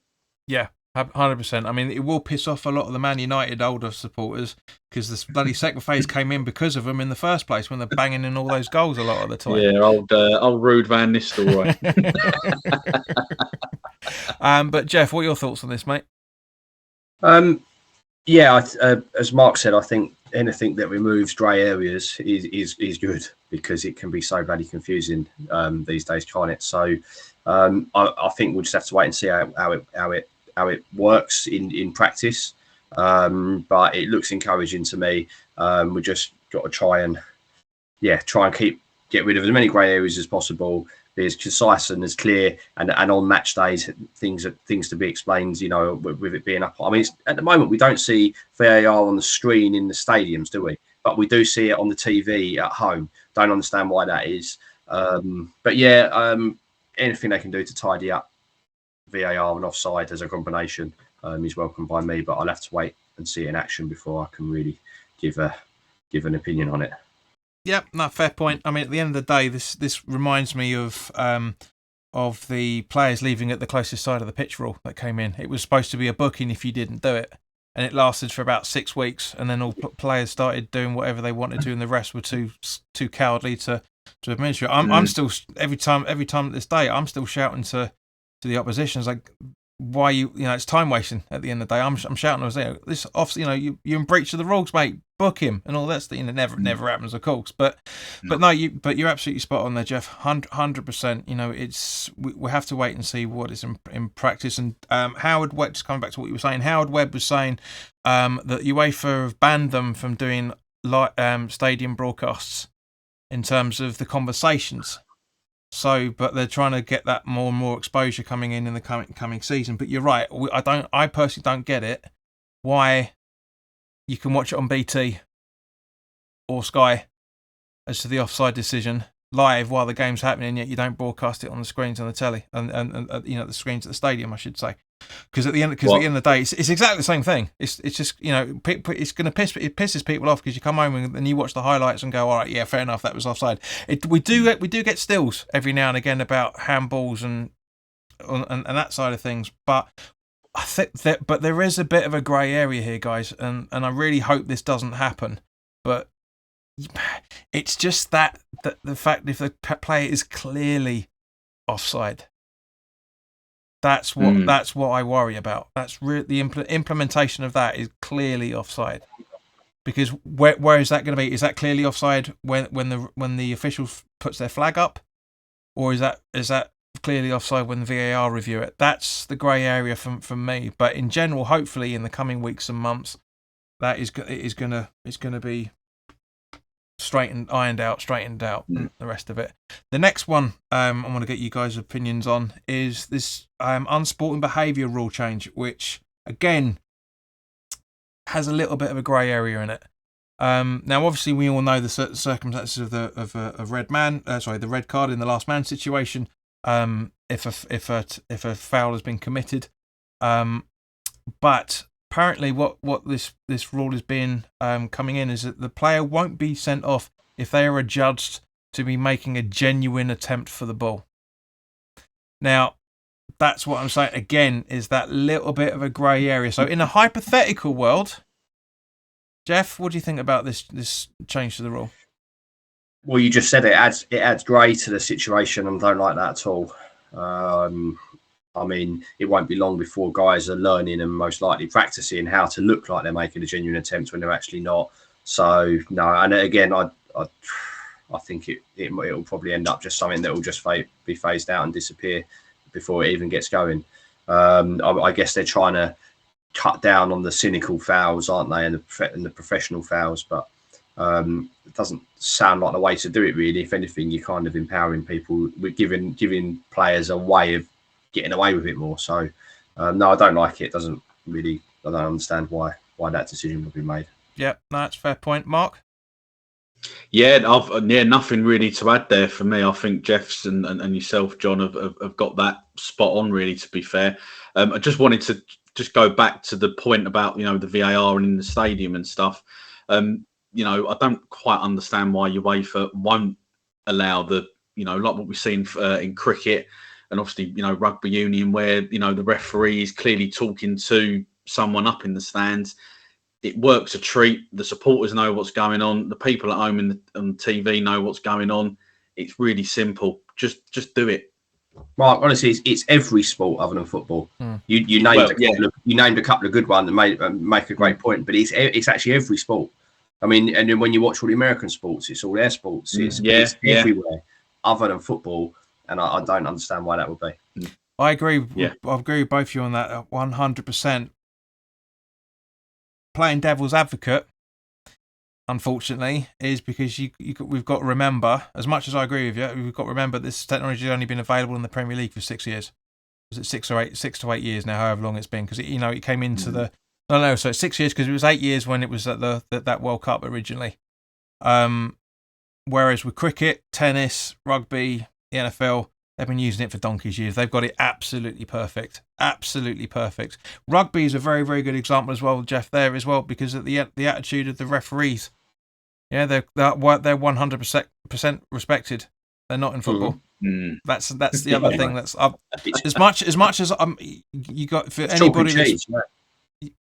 Yeah, 100%. I mean, it will piss off a lot of the Man United older supporters, because the bloody second phase came in because of them in the first place, when they're banging in all those goals a lot of the time. Yeah, old Ruud van Nistelrooy. But Geoff, what are your thoughts on this, mate? Yeah, as Mark said, I think anything that removes grey areas is good, because it can be so bloody confusing these days, can't it? So I think we'll just have to wait and see how it works in practice. But it looks encouraging to me. We just got to try and get rid of as many grey areas as possible, be as concise and as clear, and on match days things to be explained, with it being up. I mean, at the moment we don't see VAR on the screen in the stadiums, do we? But we do see it on the TV at home. Don't understand why that is. But yeah, anything they can do to tidy up VAR and offside as a combination is welcome by me. But I'll have to wait and see it in action before I can really give an opinion on it. Yep, no, fair point. I mean, at the end of the day, this reminds me of the players leaving at the closest side of the pitch rule that came in. It was supposed to be a booking if you didn't do it, and it lasted for about 6 weeks, and then all players started doing whatever they wanted to, and the rest were too cowardly to administer it. I'm still every time to this day, I'm still shouting to the opposition, it's like, why it's time wasting at the end of the day. I'm shouting, I was there, this off, you're in breach of the rules, mate, book him and all that. Never happens, of course, but you're absolutely spot on there, Geoff. 100%. It's we have to wait and see what is in practice. And Howard Webb, just coming back to what you were saying, Howard Webb was saying that UEFA have banned them from doing stadium broadcasts in terms of the conversations. So, but they're trying to get that more and more exposure coming in the coming season. But you're right. I personally don't get it. Why you can watch it on BT or Sky as to the offside decision live while the game's happening, yet you don't broadcast it on the screens on the telly and the screens at the stadium, I should say. Because at the end of the day, it's exactly the same thing. It's just it's going to pisses people off, because you come home and you watch the highlights and go, all right, yeah, fair enough, that was offside. We do get stills every now and again about handballs and that side of things, but I think but there is a bit of a grey area here, guys, and I really hope this doesn't happen. But it's just that the fact, if the player is clearly offside, that's what I worry about. That's the implementation of that is clearly offside. Because where is that going to be? Is that clearly offside when the official puts their flag up, or is that clearly offside when the VAR review it? That's the grey area from me. But in general, hopefully in the coming weeks and months, that is going to be ironed out, and the rest of it. The next one I want to get you guys' opinions on is this unsporting behaviour rule change, which again has a little bit of a grey area in it. Now, obviously, we all know the circumstances of the red card in the last man situation. If a foul has been committed, but apparently what this rule is being coming in is that the player won't be sent off if they are adjudged to be making a genuine attempt for the ball. Now, that's what I'm saying again, is that little bit of a grey area. So in a hypothetical world, Geoff, what do you think about this change to the rule? Well, you just said it adds grey to the situation, and don't like that at all. I mean, it won't be long before guys are learning and most likely practicing how to look like they're making a genuine attempt when they're actually not. So no, and again, I think it'll probably end up just something that will just be phased out and disappear before it even gets going. I guess they're trying to cut down on the cynical fouls, aren't they, and the professional fouls, but it doesn't sound like the way to do it, really. If anything, you're kind of empowering people with giving players a way of getting away with it more. So no, I don't like it. I don't understand why that decision would be made. Yeah, no, that's a fair point. Mark? Yeah, nothing really to add there for me. I think Geoff's and yourself, John, have got that spot on, really, to be fair. I just wanted to just go back to the point about, the VAR and in the stadium and stuff. I don't quite understand why UEFA won't allow the, like what we've seen in cricket and obviously, rugby union, where, the referee is clearly talking to someone up in the stands. It works a treat. The supporters know what's going on. The people at home on TV know what's going on. It's really simple. Just do it. Mark, honestly, it's every sport other than football. You named a couple of good ones that make a great point, but it's actually every sport. I mean, and then when you watch all the American sports, it's all their sports. It's everywhere other than football, and I don't understand why that would be. I agree. Yeah. I agree with both of you on that 100%. Playing devil's advocate, unfortunately, is because we've got to remember, as much as I agree with you, we've got to remember this technology has only been available in the Premier League for 6 years. Was it 6 to 8 years now, however long it's been? Because it came into the so it's 6 years because it was 8 years when it was at that World Cup originally. Whereas with cricket, tennis, rugby, the NFL, they've been using it for donkey's years. They've got it absolutely perfect. Absolutely perfect. Rugby is a very, very good example as well, Geoff, there as well, because of the attitude of the referees. Yeah, they're 100% respected. They're not in football. That's the other thing. That's as much as you got for anybody that's,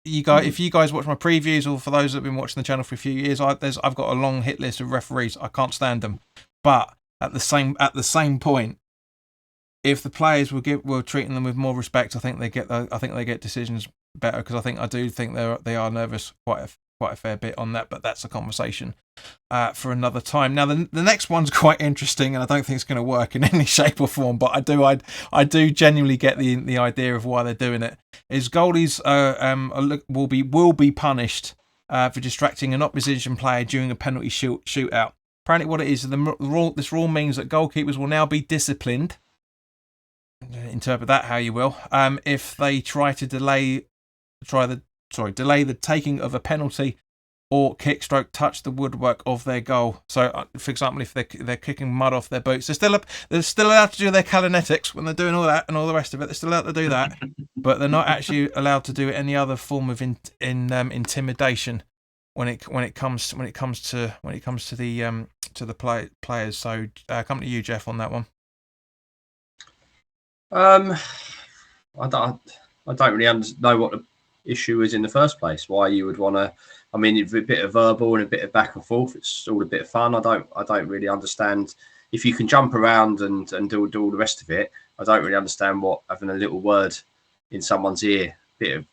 if you guys watch my previews, or for those that have been watching the channel for a few years, I've got a long hit list of referees. I can't stand them, but at the same point, if the players were treating them with more respect, I think they get decisions better, because I do think they are nervous quite a fair bit on that, but that's a conversation for another time. Now the next one's quite interesting, and I don't think it's going to work in any shape or form, but I do genuinely get the idea of why they're doing it. Is goalies will be punished for distracting an opposition player during a penalty shootout. Apparently, what it is, this rule means that goalkeepers will now be disciplined. Interpret that how you will. If they try to delay the taking of a penalty or kick, stroke, touch the woodwork of their goal. So, for example, if they're kicking mud off their boots, they're still allowed to do their kinetics when they're doing all that and all the rest of it. They're still allowed to do that, but they're not actually allowed to do any other form of intimidation when it comes to the players. So, come to you, Geoff, on that one. I don't really know what the issue is in the first place. Why you would want to? I mean, a bit of verbal and a bit of back and forth. It's all a bit of fun. I don't really understand. If you can jump around and do all the rest of it, I don't really understand what having a little word in someone's ear. Bit of, I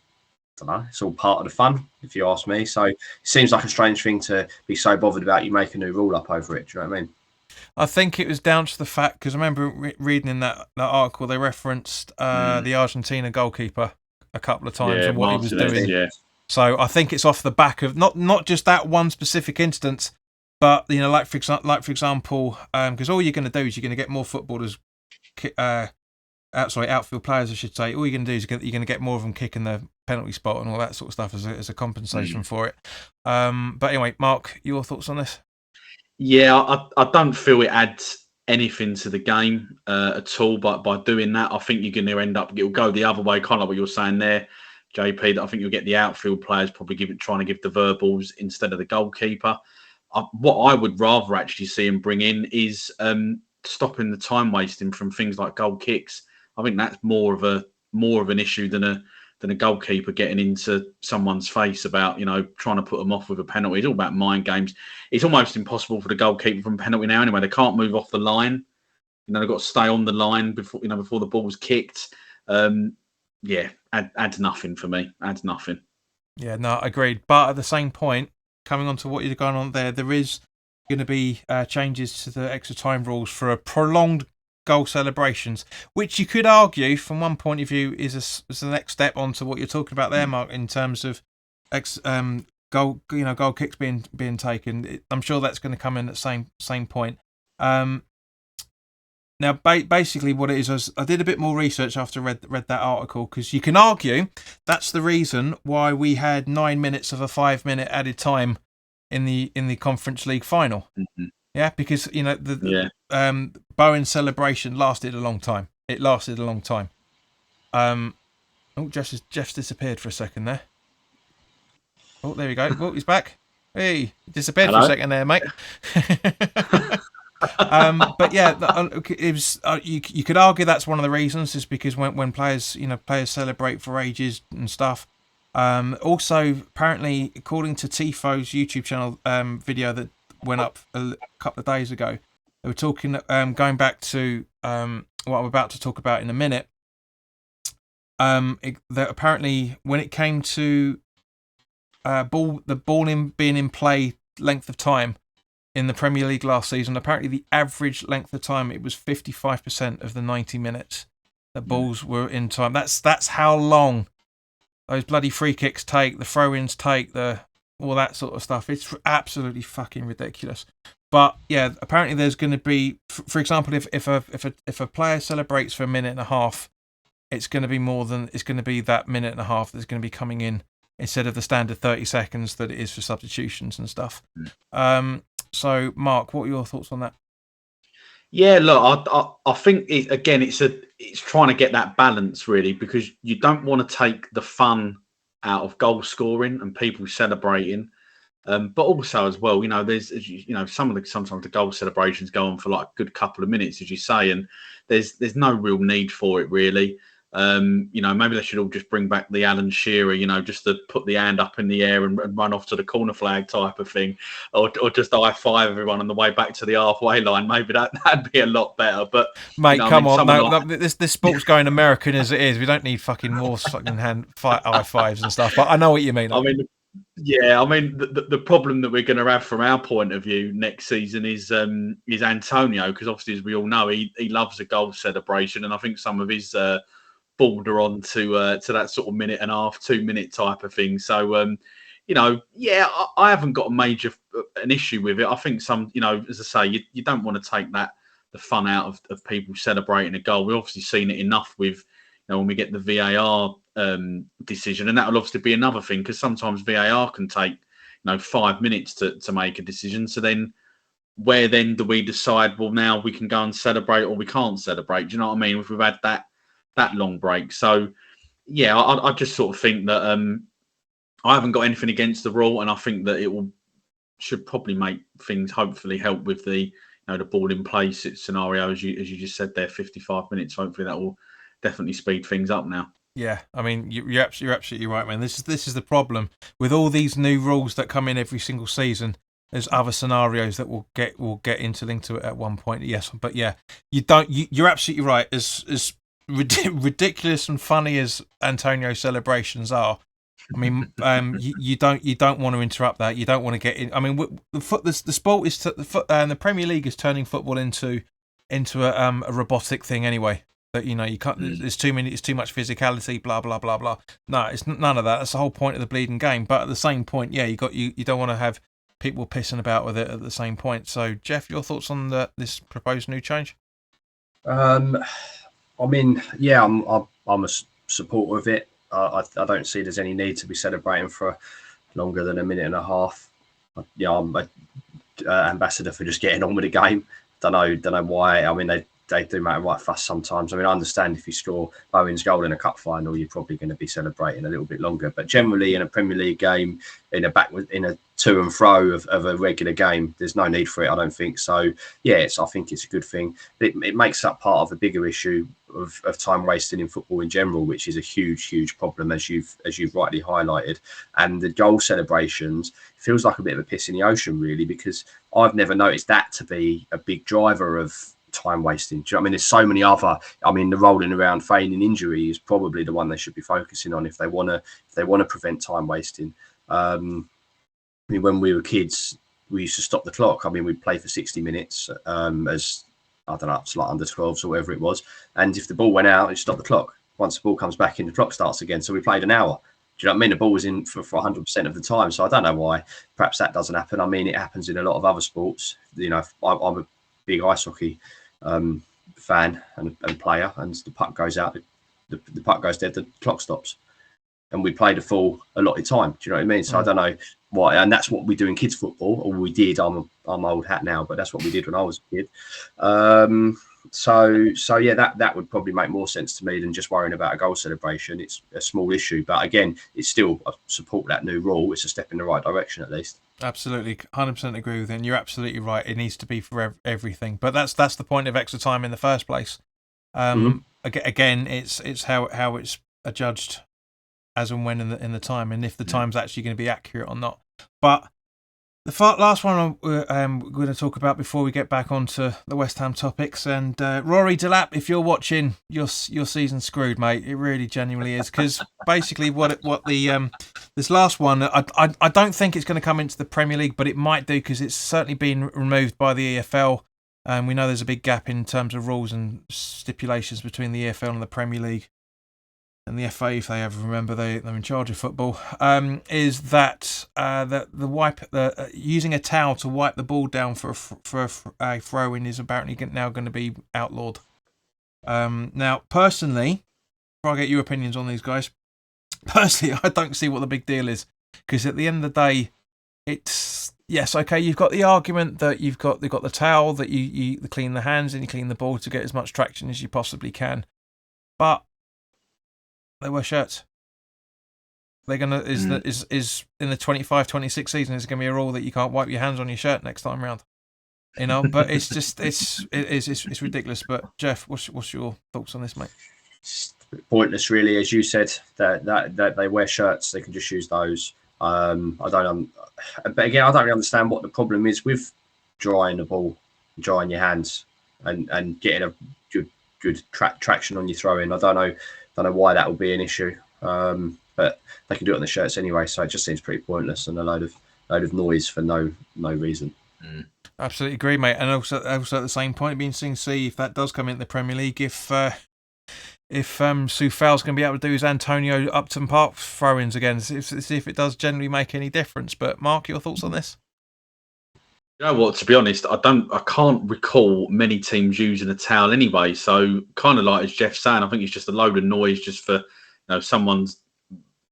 don't know. It's all part of the fun, if you ask me. So it seems like a strange thing to be so bothered about. You make a new rule up over it. Do you know what I mean? I think it was down to the fact, because I remember reading in that article, they referenced the Argentina goalkeeper a couple of times and what he was doing. Yeah. So I think it's off the back of not just that one specific instance, but like for example, because all you're going to do is you're going to get more footballers, outfield players, I should say. All you're going to do is you're going to get more of them kicking the penalty spot and all that sort of stuff as a compensation for it. But anyway, Mark, your thoughts on this? Yeah, I don't feel it adds anything to the game at all. But by doing that, I think you're going to end up, it'll go the other way, kind of what you're saying there. JP, that I think you'll get the outfield players probably trying to give the verbals instead of the goalkeeper. What I would rather actually see him bring in is stopping the time wasting from things like goal kicks. I think that's more of an issue than a goalkeeper getting into someone's face about, trying to put them off with a penalty. It's all about mind games. It's almost impossible for the goalkeeper from penalty now anyway. They can't move off the line. They've got to stay on the line before the ball's kicked. Adds nothing for me. Adds nothing. Yeah, no, agreed. But at the same point, coming on to what you're going on there is going to be changes to the extra time rules for a prolonged goal celebrations, which you could argue, from one point of view, is the next step onto what you're talking about there, Mark, in terms of goal kicks being taken. I'm sure that's going to come in at the same point. Now, basically what it is I did a bit more research after I read that article, because you can argue that's the reason why we had 9 minutes of a 5-minute added time in the Conference League final. Mm-hmm. Yeah, because Bowen's celebration lasted a long time. It lasted a long time. Jeff's disappeared for a second there. Oh, there we go. Oh, he's back. Hey, he disappeared for a second there, mate. But yeah, it was. You could argue that's one of the reasons, is because when players celebrate for ages and stuff. Also, apparently, according to Tifo's YouTube channel video that went up a couple of days ago, they were talking, going back to what I'm about to talk about in a minute. That apparently, when it came to the ball being in play length of time in the Premier League last season, apparently the average length of time, it was 55% of the 90 minutes that balls were in time. That's how long those bloody free kicks take, the throw-ins take, all that sort of stuff. It's absolutely fucking ridiculous. But yeah, apparently there's going to be, for example, if a player celebrates for a minute and a half, it's going to be that minute and a half that's going to be coming in instead of the standard 30 seconds that it is for substitutions and stuff. So, Mark, what are your thoughts on that? Yeah, look, I think it's trying to get that balance, really, because you don't want to take the fun out of goal scoring and people celebrating, but also as well, there's sometimes the goal celebrations go on for like a good couple of minutes, as you say, and there's no real need for it, really. Maybe they should all just bring back the Alan Shearer, just to put the hand up in the air and run off to the corner flag type of thing, or just high five everyone on the way back to the halfway line. Maybe that'd be a lot better. But mate, come on, no, this sport's going American as it is. We don't need fucking more fucking high fives and stuff. But I know what you mean. The problem that we're going to have from our point of view next season is Antonio, because obviously, as we all know, he loves a goal celebration, and I think some of his border on to that sort of minute and a half, 2 minute type of thing. So, I haven't got an issue with it. I think as I say, you don't want to take the fun out of people celebrating a goal. We've obviously seen it enough with, when we get the VAR decision, and that will obviously be another thing, because sometimes VAR can take 5 minutes to make a decision. So then, where then do we decide? Well, now we can go and celebrate, or we can't celebrate. Do you know what I mean? If we've had that long break. So yeah, I just sort of think that I haven't got anything against the rule, and I think that it should probably make things, hopefully help with the the ball in place scenario, as you just said there, 55 minutes. Hopefully that will definitely speed things up now. Yeah, I mean, you're absolutely right, man. This is the problem with all these new rules that come in every single season. There's other scenarios that will get interlinked to it at one point. Yes, but yeah, you're absolutely right. As ridiculous and funny as Antonio celebrations are, I mean, you don't want to interrupt that. You don't want to get in. I mean, the sport is the Premier League is turning football into a robotic thing anyway. That you can't. It's too much physicality. Blah blah blah blah. No, it's none of that. That's the whole point of the bleeding game. But at the same point, yeah, you don't want to have people pissing about with it at the same point. So, Jeff, your thoughts on this proposed new change? I mean, yeah, I'm a supporter of it. I don't see there's any need to be celebrating for longer than a minute and a half. I'm an ambassador for just getting on with the game. Don't know why. I mean, they do make a right fuss sometimes. I mean, I understand if you score Bowen's goal in a cup final, you're probably going to be celebrating a little bit longer. But generally, in a Premier League game, in a to and fro of a regular game, there's no need for it. I don't think so. I think it's a good thing. It makes up part of a bigger issue of time wasting in football in general, which is a huge problem, as you've rightly highlighted. And the goal celebrations feels like a bit of a piss in the ocean, really, because I've never noticed that to be a big driver of time wasting. Do you know what I mean? There's so many other. I mean, the rolling around, feigning injury is probably the one they should be focusing on if they want to prevent time wasting. I mean, when we were kids, we used to stop the clock. I mean, we'd play for 60 minutes as, I don't know, it's like under 12s or whatever it was. And if the ball went out, you stop the clock. Once the ball comes back in, the clock starts again. So we played an hour. Do you know what I mean? The ball was in for 100% of the time. So I don't know why perhaps that doesn't happen. I mean, it happens in a lot of other sports. You know, I'm a big ice hockey fan and player, and the puck goes out, the puck goes dead, the clock stops. And we played a full allotted time. Do you know what I mean? So I don't know why. And that's what we do in kids football, or we did. I'm old hat now, but that's what we did when I was a kid. So yeah, that would probably make more sense to me than just worrying about a goal celebration. It's a small issue, but again, it's still, I support that new rule. It's a step in the right direction, at least. Absolutely, 100% agree with you. And you're absolutely right. It needs to be for everything. But that's the point of extra time in the first place. Again, it's how it's adjudged as and when in the time, and if the time's actually going to be accurate or not. But the last one we're going to talk about before we get back onto the West Ham topics, and Rory Delap, if you're watching, your season's screwed, mate. It really genuinely is, because basically what the this last one, I don't think it's going to come into the Premier League, but it might do, because it's certainly been removed by the EFL. We know there's a big gap in terms of rules and stipulations between the EFL and the Premier League. And the FA, if they ever remember, they're in charge of football. Is that using a towel to wipe the ball down for a throw-in is apparently now going to be outlawed. Now, personally, before I get your opinions on these guys, personally, I don't see what the big deal is, because at the end of the day, it's yes, okay. You've got the argument that they've got the towel that you clean the hands and you clean the ball to get as much traction as you possibly can, but they wear shirts. They're gonna is in the 25-26 season, is gonna be a rule that you can't wipe your hands on your shirt next time round. You know, but it's just it's ridiculous. But Geoff, what's your thoughts on this, mate? It's pointless, really, as you said. That they wear shirts, they can just use those. But again, I don't really understand what the problem is with drying the ball, drying your hands, and getting a good traction on your throw-in. I don't know why that would be an issue, but they can do it on the shirts anyway, so it just seems pretty pointless and a load of noise for no reason. Absolutely agree, mate. And also at the same point, it'd be interesting to see if that does come into the Premier League, if Soufal's going to be able to do his Antonio Upton Park throw-ins again, see if it does generally make any difference. But Mark, your thoughts on this? You know what? To be honest, I can't recall many teams using a towel anyway. So kind of like as Geoff's saying, I think it's just a load of noise just for, someone's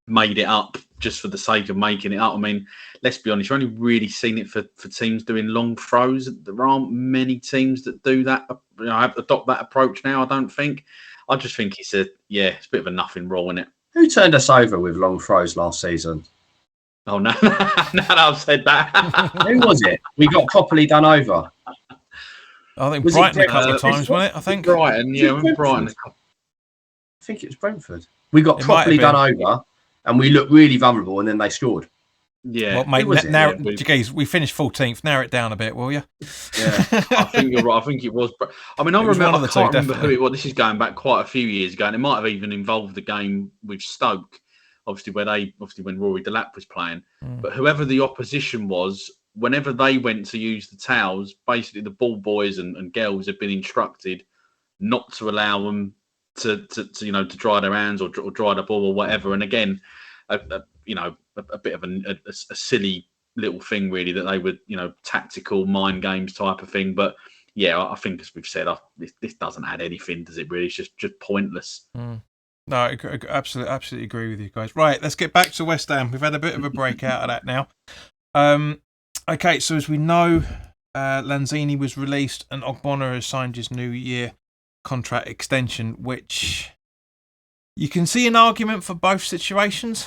made it up just for the sake of making it up. I mean, let's be honest, you've only really seen it for teams doing long throws. There aren't many teams that do that. Adopt that approach now. I don't think. I just think it's a bit of a nothing rule, isn't it? Who turned us over with long throws last season? Oh, no, I've said that. Who was it? We got properly done over. I think Brighton a couple of times, wasn't it? I think Brighton, Brighton. I think it was Brentford. We got properly done over, and we looked really vulnerable, and then they scored. Yeah, well, mate. We finished 14th. Narrow it down a bit, will you? Yeah, I think you're right. I think it was. I mean, I can't remember who it was. This is going back quite a few years ago, and it might have even involved the game with Stoke. Obviously, when Rory Delap was playing, but whoever the opposition was, whenever they went to use the towels, basically the ball boys and girls had been instructed not to allow them to dry their hands or dry the ball or whatever. And again, a bit of a silly little thing really that they would tactical mind games type of thing. But yeah, I think as we've said, this doesn't add anything, does it? Really, it's just pointless. No, I absolutely agree with you guys. Right, let's get back to West Ham. We've had a bit of a break out of that now. Okay, so as we know, Lanzini was released and Ogbonna has signed his new year contract extension, which you can see an argument for both situations,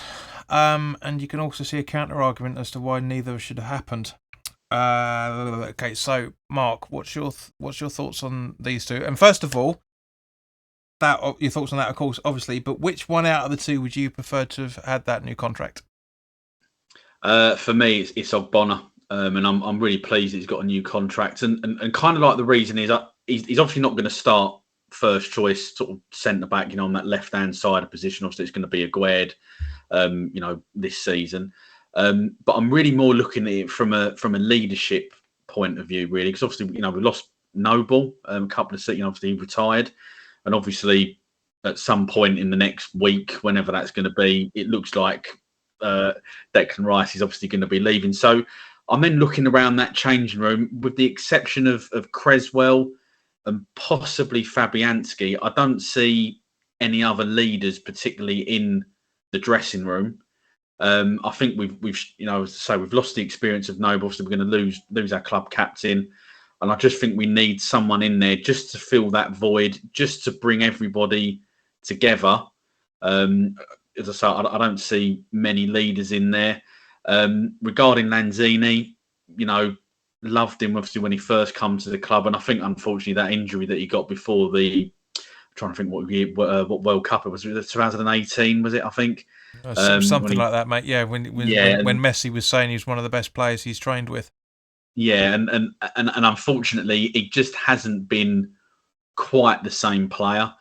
and you can also see a counter argument as to why neither should have happened. Okay, so Mark, what's your thoughts on these two? And first of all, your thoughts on that, of course, obviously, but which one out of the two would you prefer to have had that new contract? For me, it's Ogbonna, and I'm really pleased he's got a new contract. And kind of like the reason is he's obviously not going to start first choice sort of centre back, on that left hand side of position. Obviously, it's going to be Aguerd, this season. But I'm really more looking at it from a leadership point of view, really, because obviously, we lost Noble a couple of seasons. Obviously, he retired, and obviously, at some point in the next week, whenever that's going to be, it looks like Declan Rice is obviously going to be leaving. So I'm then looking around that changing room, with the exception of Creswell and possibly Fabianski. I don't see any other leaders, particularly in the dressing room. I think we've lost the experience of Noble. Obviously, we're going to lose our club captain, and I just think we need someone in there just to fill that void, just to bring everybody together. As I say, I don't see many leaders in there. Regarding Lanzini, loved him obviously when he first come to the club, and I think unfortunately that injury that he got before I'm trying to think what World Cup it was 2018, was it? I think something like that, mate. Yeah, when Messi was saying he was one of the best players he's trained with. Yeah, and unfortunately, it just hasn't been quite the same player.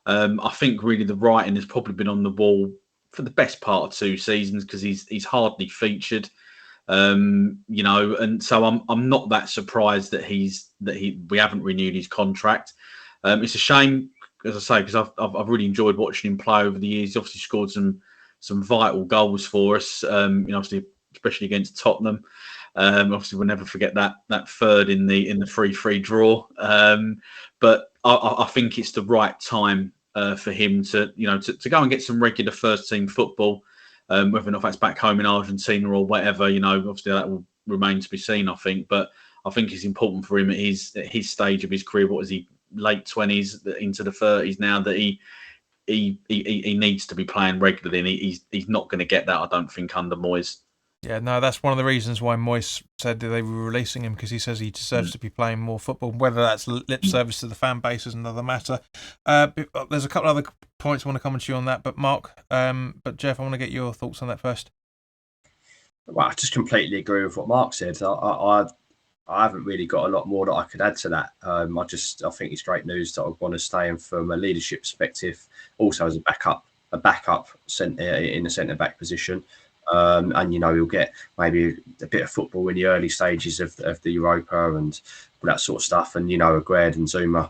I think really the writing has probably been on the wall for the best part of 2 seasons, because he's hardly featured. And so I'm not that surprised that we haven't renewed his contract. It's a shame, as I say, because I've really enjoyed watching him play over the years. He's obviously scored some vital goals for us. Obviously, especially against Tottenham. Obviously, we'll never forget that third in the 3-3 draw. But I think it's the right time for him to go and get some regular first team football, whether or not that's back home in Argentina or whatever. Obviously that will remain to be seen, I think. But I think it's important for him at his stage of his career. What is he, late 20s into the 30s now, that he needs to be playing regularly, and he's not going to get that, I don't think, under Moyes. Yeah, no, that's one of the reasons why Moyes said that they were releasing him, because he says he deserves to be playing more football. Whether that's lip service to the fan base is another matter. There's a couple other points I want to comment to you on that, but Mark, but Geoff, I want to get your thoughts on that first. Well, I just completely agree with what Mark said. I haven't really got a lot more that I could add to that. I think it's great news that Ogbona's staying from a leadership perspective, also as a backup centre in the centre back position. And he'll get maybe a bit of football in the early stages of the Europa and all that sort of stuff. And Aguerd and Zuma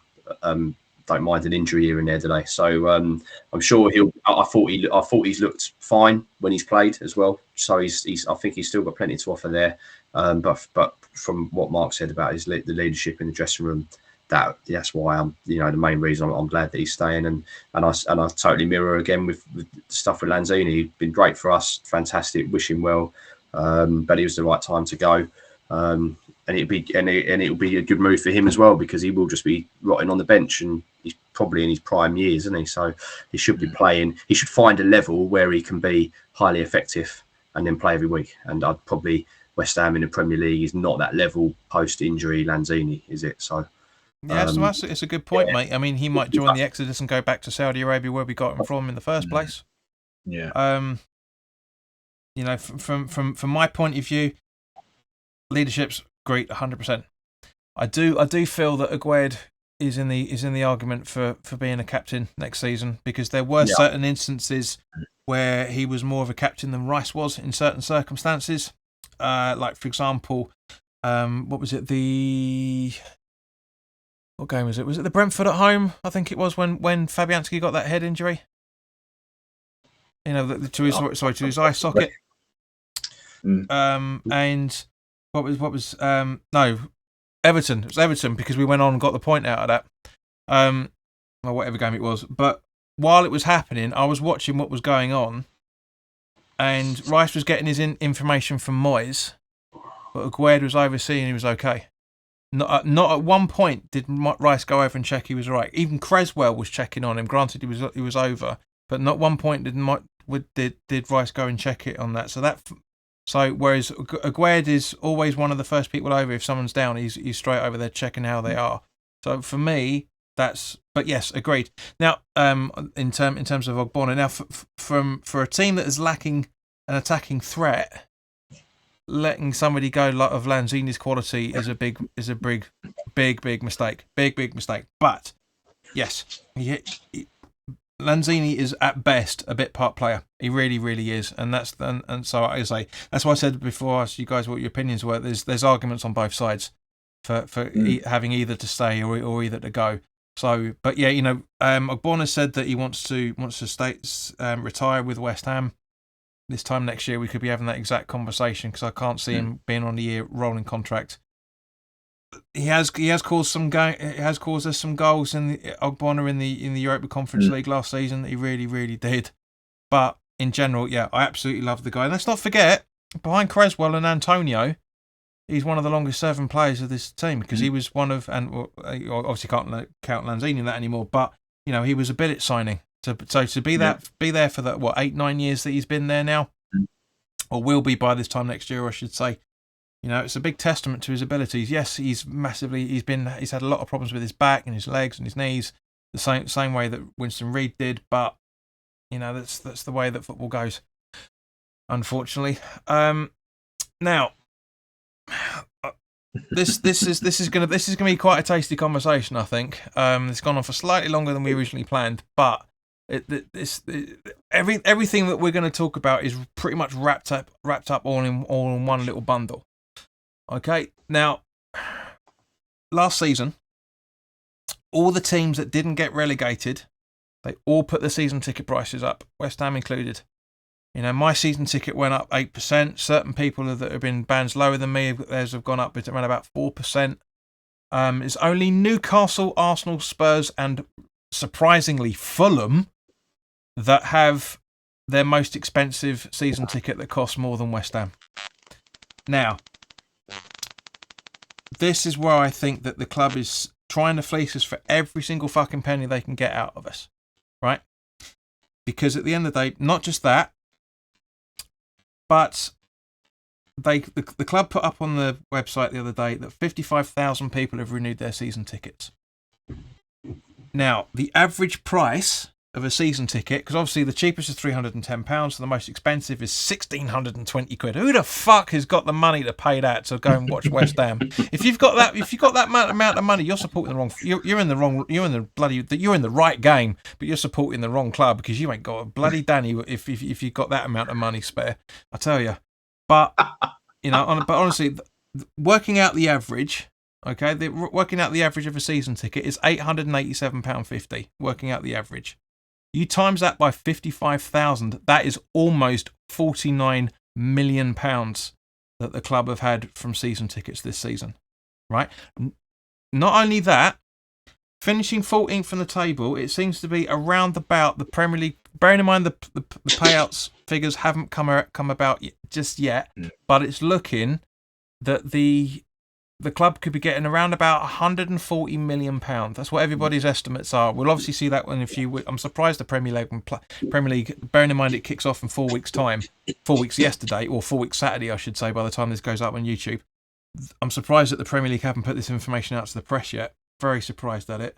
don't mind an injury here and there, do they? So I'm sure I thought he's looked fine when he's played as well. So I think he's still got plenty to offer there. But from what Mark said about the leadership in the dressing room, that's why I'm the main reason I'm glad that he's staying, and I totally mirror again with the stuff with Lanzini. He's been great for us, fantastic, wish him well, but it was the right time to go, and it'll be a good move for him as well, because he will just be rotting on the bench, and he's probably in his prime years, isn't he? So he should be playing. He should find a level where he can be highly effective and then play every week. And I'd probably, West Ham in the Premier League is not that level post injury Lanzini, is it? So. Yeah, so it's a good point, mate. I mean, he might join the Exodus and go back to Saudi Arabia, where we got him from in the first place. Yeah. From my point of view, leadership's great, 100%. I do feel that Aguerd is in the argument for being a captain next season, because there were certain instances where he was more of a captain than Rice was in certain circumstances. Like, for example, what was it? What game was it? Was it the Brentford at home? I think it was when Fabianski got that head injury. To his eye socket. And what was Everton. It was Everton, because we went on and got the point out of that. Or whatever game it was. But while it was happening, I was watching what was going on, and Rice was getting his information from Moyes, but Aguerd was overseeing. He was okay. Not at one point did Rice go over and check he was right. Even Creswell was checking on him. Granted, he was over, but not one point did Rice go and check it on that. So whereas Aguerd is always one of the first people over. If someone's down, he's straight over there checking how they are. So for me, but yes, agreed. Now, in terms of Ogbonna, now for a team that is lacking an attacking threat, letting somebody go of Lanzini's quality is a big mistake. Big mistake. But yes, Lanzini is at best a bit part player. He really is, and so I say that's why I said before. I asked you guys what your opinions were. There's arguments on both sides for having either to stay or either to go. So, but yeah, Ogbonna said that he wants to retire with West Ham. This time next year, we could be having that exact conversation because I can't see him being on a year rolling contract. He has caused us some goals in the Ogbonna in the Europa Conference League last season that he really did. But in general, yeah, I absolutely love the guy. And let's not forget, behind Creswell and Antonio, he's one of the longest serving players of this team because he was one of, and obviously can't count Lanzini in that anymore. But he was a Billet signing. So to be there for the 8-9 years that he's been there now, or will be by this time next year, I should say. It's a big testament to his abilities. Yes, he's had a lot of problems with his back and his legs and his knees, the same way that Winston Reid did. But that's the way that football goes, unfortunately. Now, this is gonna be quite a tasty conversation, I think. It's gone on for slightly longer than we originally planned, but everything that we're going to talk about is pretty much wrapped up all in one little bundle. Okay, now last season, all the teams that didn't get relegated, they all put the season ticket prices up, West Ham included. My season ticket went up 8%. Certain people that have been bands lower than me, theirs have gone up around about 4%. It's only Newcastle, Arsenal, Spurs, and surprisingly Fulham that have their most expensive season ticket that costs more than West Ham. Now, this is where I think that the club is trying to fleece us for every single fucking penny they can get out of us, right? Because at the end of the day, not just that, but the club put up on the website the other day that 55,000 people have renewed their season tickets. Now, the average price of a season ticket, because obviously the cheapest is £310, and the most expensive is £1,620. Who the fuck has got the money to pay that to go and watch West Ham? If you've got that amount of money, you're supporting the wrong. You're in the right game, but you're supporting the wrong club because you ain't got a bloody Danny if you've got that amount of money spare. I tell you, but but honestly, working out the average. Okay, working out the average of a season ticket is £887.50. Working out the average. You times that by 55,000, that is almost £49 million that the club have had from season tickets this season. Right? Not only that, finishing 14th on the table, it seems to be around about the Premier League. Bearing in mind the payouts figures haven't come about just yet, but it's looking that the club could be getting around about £140 million. That's what everybody's estimates are. We'll obviously see that in a few weeks. I'm surprised the Premier League, bearing in mind it kicks off in 4 weeks' time, 4 weeks yesterday, or 4 weeks Saturday, I should say, by the time this goes up on YouTube. I'm surprised that the Premier League haven't put this information out to the press yet. Very surprised at it.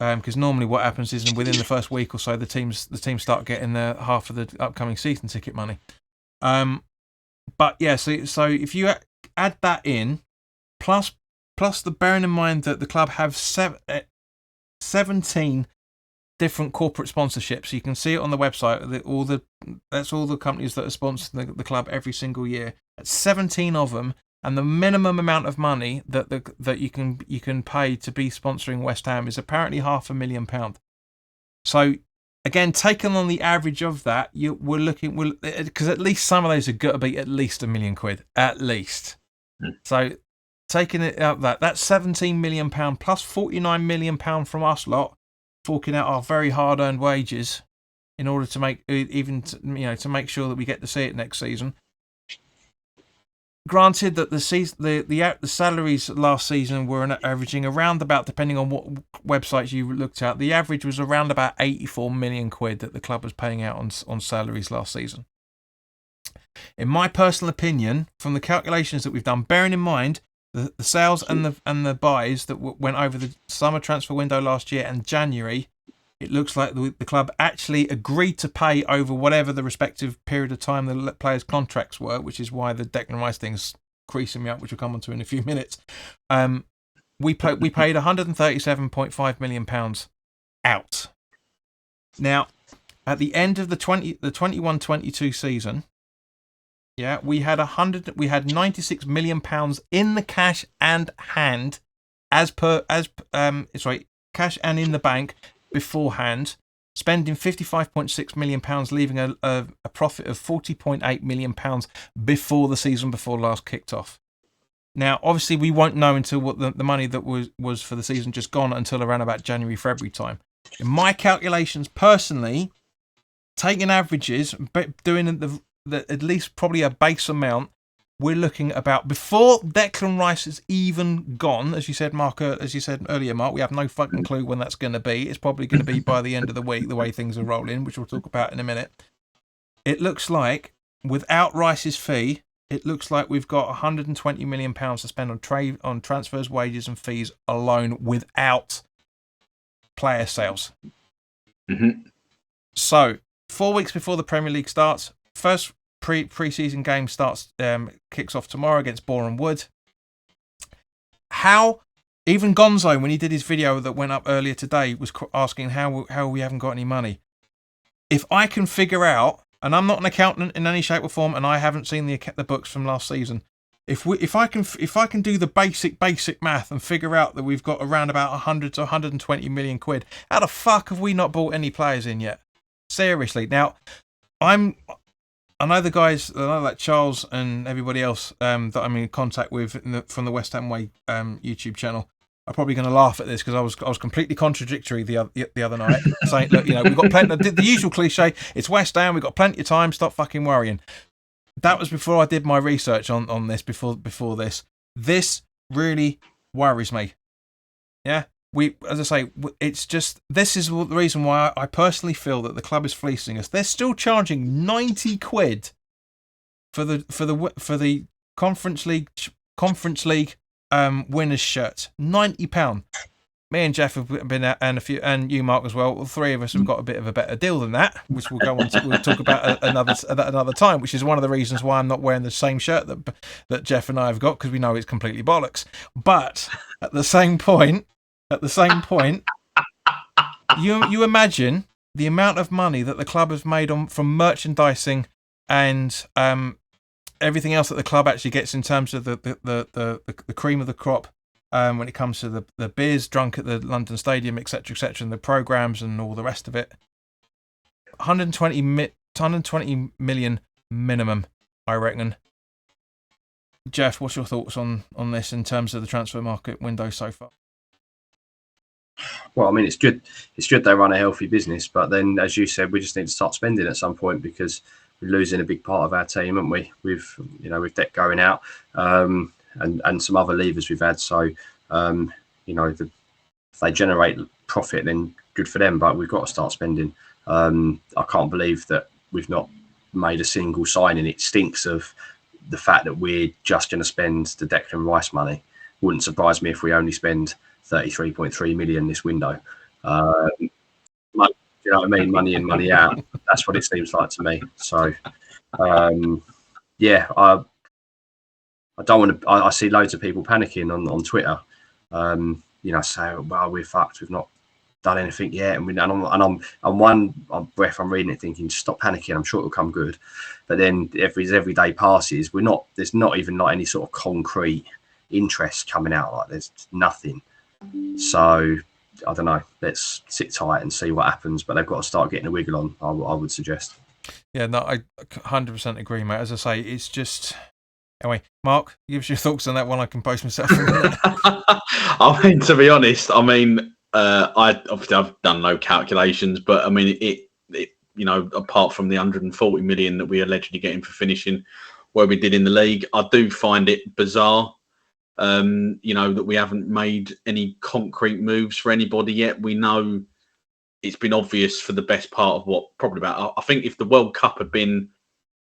Because normally what happens is within the first week or so, the teams start getting their half of the upcoming season ticket money. But yeah, so if you add that in, plus the bearing in mind that the club have 17 different corporate sponsorships. You can see it on the website. That's all the companies that are sponsoring the club every single year. That's 17 of them, and the minimum amount of money that you can pay to be sponsoring West Ham is apparently £500,000. So again, taken on the average of that, we're looking because at least some of those have got to be at least £1 million, at least. So taking it out that's £17 million plus £49 million from us lot, forking out our very hard-earned wages in order to make to make sure that we get to see it next season. granted that the salaries last season were averaging around about, depending on what websites you looked at, the average was around about 84 million quid that the club was paying out on salaries last season. In my personal opinion, from the calculations that we've done, bearing in mind the sales and the buys that went over the summer transfer window last year and January, it looks like the club actually agreed to pay over whatever the respective period of time the players' contracts were, which is why the Declan Rice thing's creasing me up, which we'll come on to in a few minutes. We paid £137.5 million out. Now, at the end of the 21-22 season, we had £96 million in the cash and hand, cash and in the bank beforehand, spending £55.6 million, leaving a profit of £40.8 million before the season before last kicked off. Now, obviously, we won't know until what the money that was for the season just gone until around about January, February time. In my calculations, personally, taking averages, but doing the at least probably a base amount, we're looking about, before Declan Rice is even gone, as you said, Mark, earlier, Mark, we have no fucking clue when that's going to be. It's probably going to be by the end of the week, the way things are rolling, which we'll talk about in a minute. It looks like, without Rice's fee, it looks like we've got £120 million to spend on transfers, wages and fees alone, without player sales. Mm-hmm. So, 4 weeks before the Premier League starts, first pre-season game kicks off tomorrow against Boreham Wood. How, even Gonzo, when he did his video that went up earlier today, was asking how we haven't got any money. If I can figure out, and I'm not an accountant in any shape or form, and I haven't seen the books from last season, if I can do the basic math and figure out that we've got around about 100 to 120 million quid, how the fuck have we not bought any players in yet? Seriously. Now, I know the guys, like Charles and everybody else that I'm in contact with from the West Ham Way YouTube channel, are probably going to laugh at this because I was completely contradictory the other night, saying, look, we've got plenty. The usual cliche, it's West Ham, we've got plenty of time. Stop fucking worrying. That was before I did my research on this. Before this, this really worries me. Yeah. As I say, it's just, this is the reason why I personally feel that the club is fleecing us. They're still charging 90 quid for the Conference League winners shirt. £90. Me and Geoff have been out, and you, Mark, as well. The three of us have got a bit of a better deal than that, which we'll talk about another time. Which is one of the reasons why I'm not wearing the same shirt that Geoff and I have got, because we know it's completely bollocks. But at the same point, you imagine the amount of money that the club has made from merchandising and everything else that the club actually gets in terms of the cream of the crop when it comes to the beers drunk at the London Stadium, etc., and the programmes and all the rest of it. 120 million minimum, I reckon. Geoff, what's your thoughts on this in terms of the transfer market window so far? Well, I mean, it's good they run a healthy business, but then, as you said, we just need to start spending at some point because we're losing a big part of our team, aren't we? With debt going out, and some other levers we've had. So, if they generate profit, then good for them. But we've got to start spending. I can't believe that we've not made a single signing. It stinks of the fact that we're just going to spend the Declan Rice money. Wouldn't surprise me if we only spend 33.3 million this window. Do you know what I mean? Money in, money out. That's what it seems like to me. So, I don't want to. I see loads of people panicking on Twitter. Saying, "Well, we're fucked. We've not done anything yet." And I'm one breath, I'm reading it, thinking, "Stop panicking. I'm sure it'll come good." But then every day passes, there's not even like any sort of concrete interest coming out. Like there's nothing. So I don't know. Let's sit tight and see what happens. But they've got to start getting a wiggle on, I would suggest. Yeah, no, I 100% agree, mate. As I say, it's just... Anyway, Mark, give us your thoughts on that one. I can post myself. I mean, to be honest, I've done no calculations, but I mean, it apart from the 140 million that we allegedly getting for finishing, where we did in the league. I do find it bizarre, that we haven't made any concrete moves for anybody yet. We know it's been obvious for the best part of I think if the World Cup had been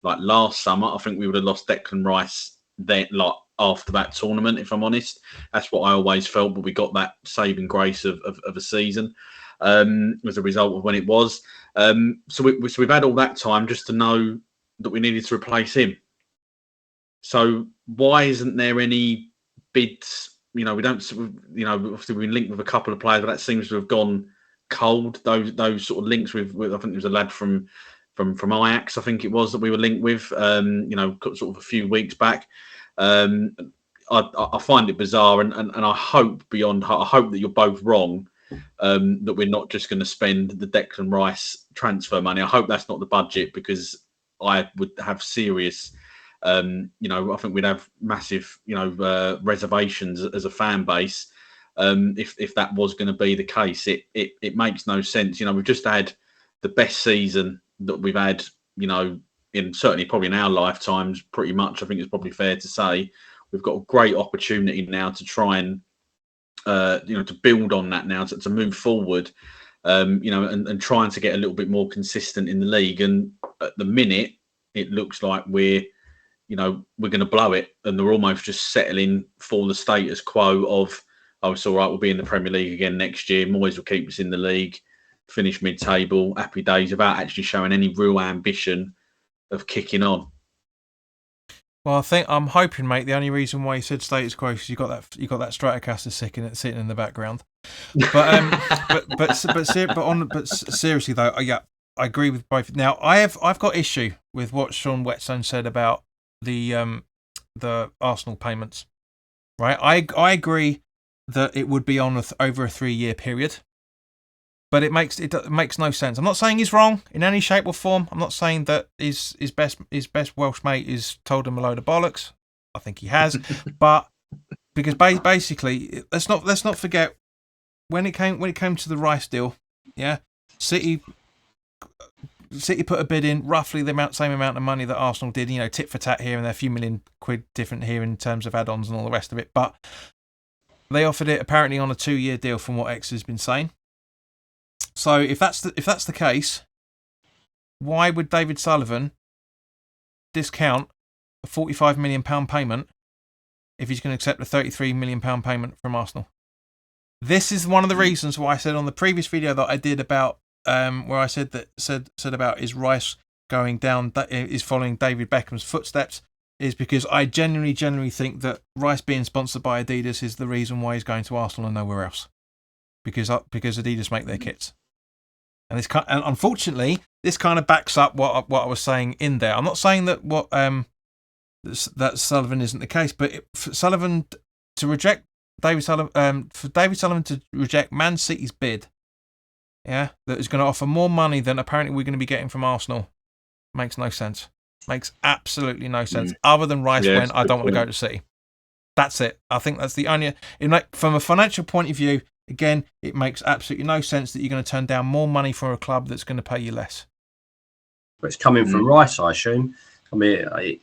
like last summer, I think we would have lost Declan Rice then, like after that tournament, if I'm honest. That's what I always felt, but we got that saving grace of a season as a result of when it was. So we've had all that time just to know that we needed to replace him. So why isn't there any bids? We don't, obviously we've been linked with a couple of players, but that seems to have gone cold. Those sort of links with I think there was a lad from Ajax, I think it was, that we were linked with, sort of a few weeks back. I find it bizarre, and I hope that you're both wrong, that we're not just going to spend the Declan Rice transfer money. I hope that's not the budget, because I would have serious, I think we'd have massive, reservations as a fan base if that was going to be the case. It makes no sense. We've just had the best season that we've had, in certainly probably in our lifetimes, pretty much. I think it's probably fair to say we've got a great opportunity now to try and, to build on that now, to move forward, and trying to get a little bit more consistent in the league. And at the minute, it looks like we're going to blow it, and they're almost just settling for the status quo of, oh, it's all right, we'll be in the Premier League again next year. Moyes will keep us in the league, finish mid-table, happy days, without actually showing any real ambition of kicking on. Well, I'm hoping, mate, the only reason why you said status quo is you got that Stratocaster sitting in the background. But seriously though, yeah, I agree with both. Now I've got issue with what Sean Whetstone said about the Arsenal payments. Right, I agree that it would be on over a 3-year period. But it makes no sense. I'm not saying he's wrong in any shape or form. I'm not saying that his best Welsh mate is told him a load of bollocks. I think he has, but because basically, let's not forget when it came to the Rice deal. Yeah, City put a bid in roughly the same amount of money that Arsenal did. Tit for tat here and there, a few million quid different here in terms of add-ons and all the rest of it. But they offered it apparently on a 2-year deal, from what X has been saying. So if that's the case, why would David Sullivan discount a £45 million payment if he's going to accept a £33 million payment from Arsenal? This is one of the reasons why I said on the previous video that I did about where I said about is Rice going down, is following David Beckham's footsteps, is because I genuinely think that Rice being sponsored by Adidas is the reason why he's going to Arsenal and nowhere else, because Adidas make their kits. And unfortunately, this kind of backs up what I was saying in there. I'm not saying that that Sullivan isn't the case, but for Sullivan to reject David Sullivan, for David Sullivan to reject Man City's bid, that is going to offer more money than apparently we're going to be getting from Arsenal, makes no sense. Makes absolutely no sense. Other than Rice went, I don't want to go to City. That's it. I think that's the only. From a financial point of view. Again, it makes absolutely no sense that you're going to turn down more money for a club that's going to pay you less. But it's coming from Rice, I assume. I mean,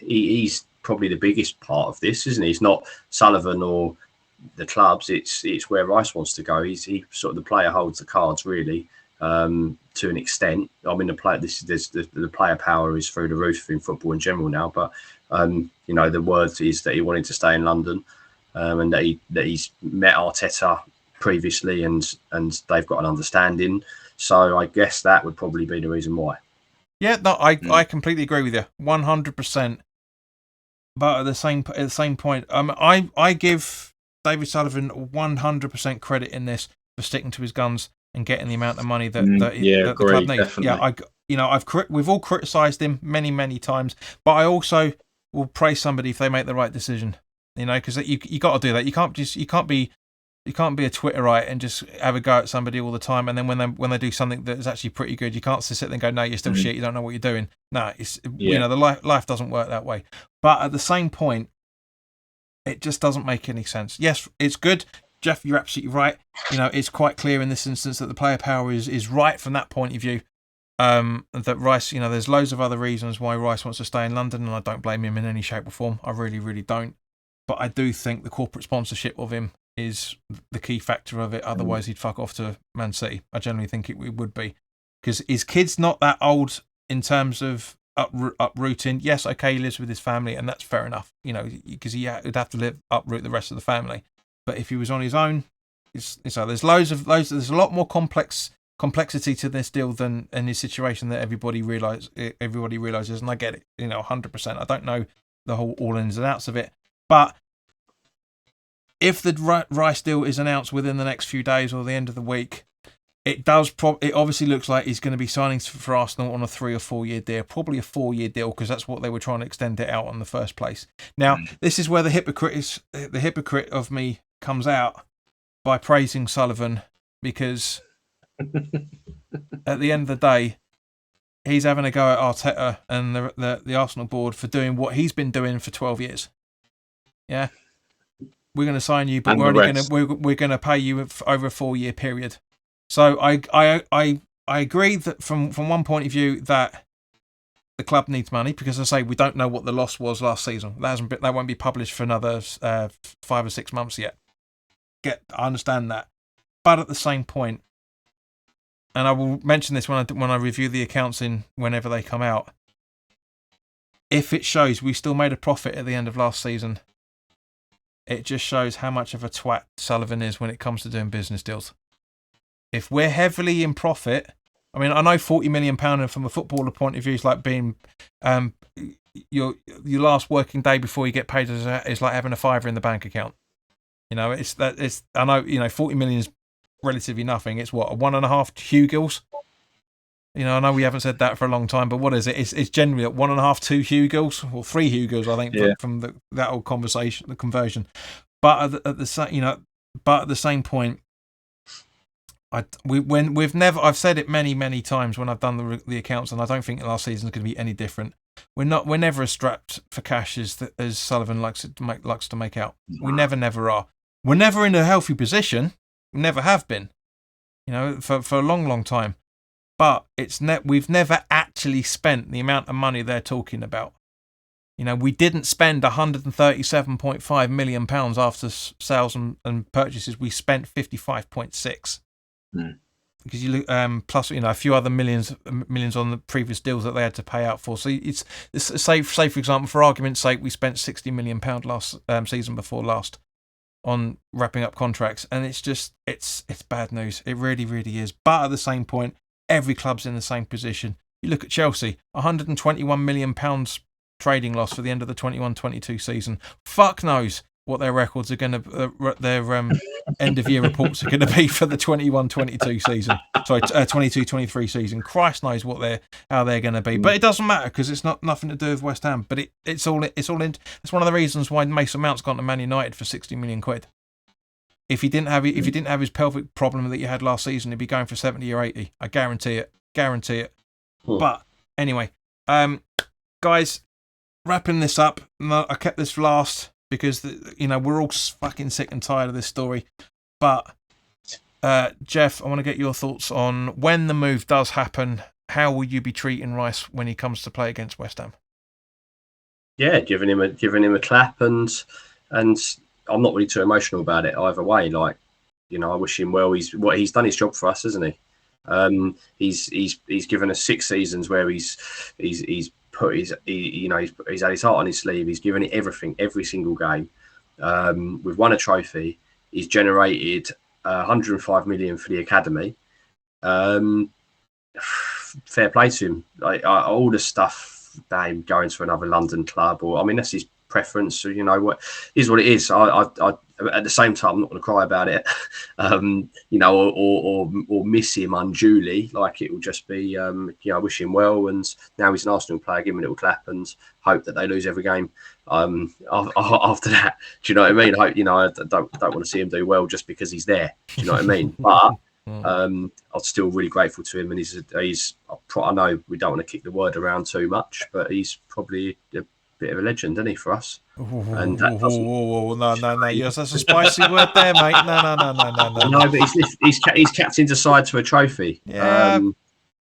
he's probably the biggest part of this, isn't he? It's not Sullivan or the clubs. It's where Rice wants to go. He sort of, the player holds the cards really, to an extent. I mean, the player power is through the roof in football in general now. But the word is that he wanted to stay in London, and that he's met Arteta previously, and they've got an understanding. So I guess that would probably be the reason why. Yeah, no, I completely agree with you, 100%. But at the same point, I give David Sullivan 100% credit in this for sticking to his guns and getting the amount of money that the club needs. Definitely. Yeah, we've all criticised him many times, but I also will praise somebody if they make the right decision. Because you got to do that. You can't be a Twitterite and just have a go at somebody all the time, and then when they do something that is actually pretty good, you can't sit there and go, no, you're still shit. You don't know what you're doing. No, the life doesn't work that way. But at the same point, it just doesn't make any sense. Yes, it's good, Jeff. You're absolutely right. It's quite clear in this instance that the player power is right from that point of view. that Rice, there's loads of other reasons why Rice wants to stay in London, and I don't blame him in any shape or form. I really, really don't. But I do think the corporate sponsorship of him is the key factor of it. Otherwise, he'd fuck off to Man City. I generally think it would be. Because his kid's not that old in terms of uprooting. Yes, okay, he lives with his family, and that's fair enough, because he would have to uproot the rest of the family. But if he was on his own, there's there's a lot more complexity to this deal than in his situation that everybody realizes, and I get it, 100%. I don't know the whole all ins and outs of it, but if the Rice deal is announced within the next few days or the end of the week, it obviously looks like he's going to be signing for Arsenal on a 3 or 4 year deal, probably a 4-year deal, because that's what they were trying to extend it out in the first place. Now, this is where the hypocrite of me comes out by praising Sullivan, because at the end of the day, he's having a go at Arteta and the Arsenal board for doing what he's been doing for 12 years. Yeah, we're going to sign you, but we're going to pay you over a 4-year period. So I agree that from one point of view that the club needs money, because as I say, we don't know what the loss was last season. That won't be published for another 5 or 6 months yet. I understand that, but at the same point, and I will mention this when I review the accounts whenever they come out, if it shows we still made a profit at the end of last season, it just shows how much of a twat Sullivan is when it comes to doing business deals. If we're heavily in profit, I mean, I know £40 million from a footballer point of view is like being your last working day before you get paid is like having a fiver in the bank account. I know 40 million is relatively nothing. It's what, 1.5 Hugils? I know we haven't said that for a long time, but what is it? It's generally at 1.5, 2 Hugils, or 3 Hugils, I think, from that old conversation, the conversion. But at the same point, I've said it many times when I've done the accounts, and I don't think last season is going to be any different. We're never as strapped for cash as Sullivan likes to make out. We never are. We're never in a healthy position. We never have been. For a long time. But we've never actually spent the amount of money they're talking about. We didn't spend £137.5 million after sales and purchases. We spent 55.6. Because you look, plus a few other millions on the previous deals that they had to pay out for. So it's say for example, for argument's sake, we spent £60 million last season before last on wrapping up contracts, and it's bad news. It really, really is. But at the same point, every club's in the same position. You look at Chelsea, £121 million trading loss for the end of the 21-22 season. Fuck knows what their records are going to, their end of year reports are going to be for the 21-22 season. Sorry, 22-23 season. Christ knows how they're going to be. But it doesn't matter, because it's nothing to do with West Ham. But it's all in. It's one of the reasons why Mason Mount's gone to Man United for 60 million quid. If he didn't have his pelvic problem that he had last season, he'd be going for 70 or 80. I guarantee it. But anyway, guys, wrapping this up. I kept this last because we're all fucking sick and tired of this story. But Geoff, I want to get your thoughts on when the move does happen. How will you be treating Rice when he comes to play against West Ham? Yeah, giving him a clap, and I'm not really too emotional about it either way. Like, I wish him well. He's done his job for us, hasn't he? He's given us 6 seasons where he's put he's had his heart on his sleeve. He's given it everything, every single game. We've won a trophy. He's generated 105 million for the academy. Fair play to him. All the stuff about him going to another London club, that's his preference. So what is what it is. I at the same time, I'm not going to cry about it, or miss him unduly. Like, it will just be, I wish him well, and now he's an Arsenal player. Give him a little clap and hope that they lose every game. After that, do you know what I mean? I don't want to see him do well just because he's there. Do you know what I mean? But I'm still really grateful to him, and I know we don't want to kick the word around too much, but he's probably a bit of a legend, isn't he, for us? And no, yes, that's a spicy word there, mate. No. No, but he's captained a side to a trophy. Yeah,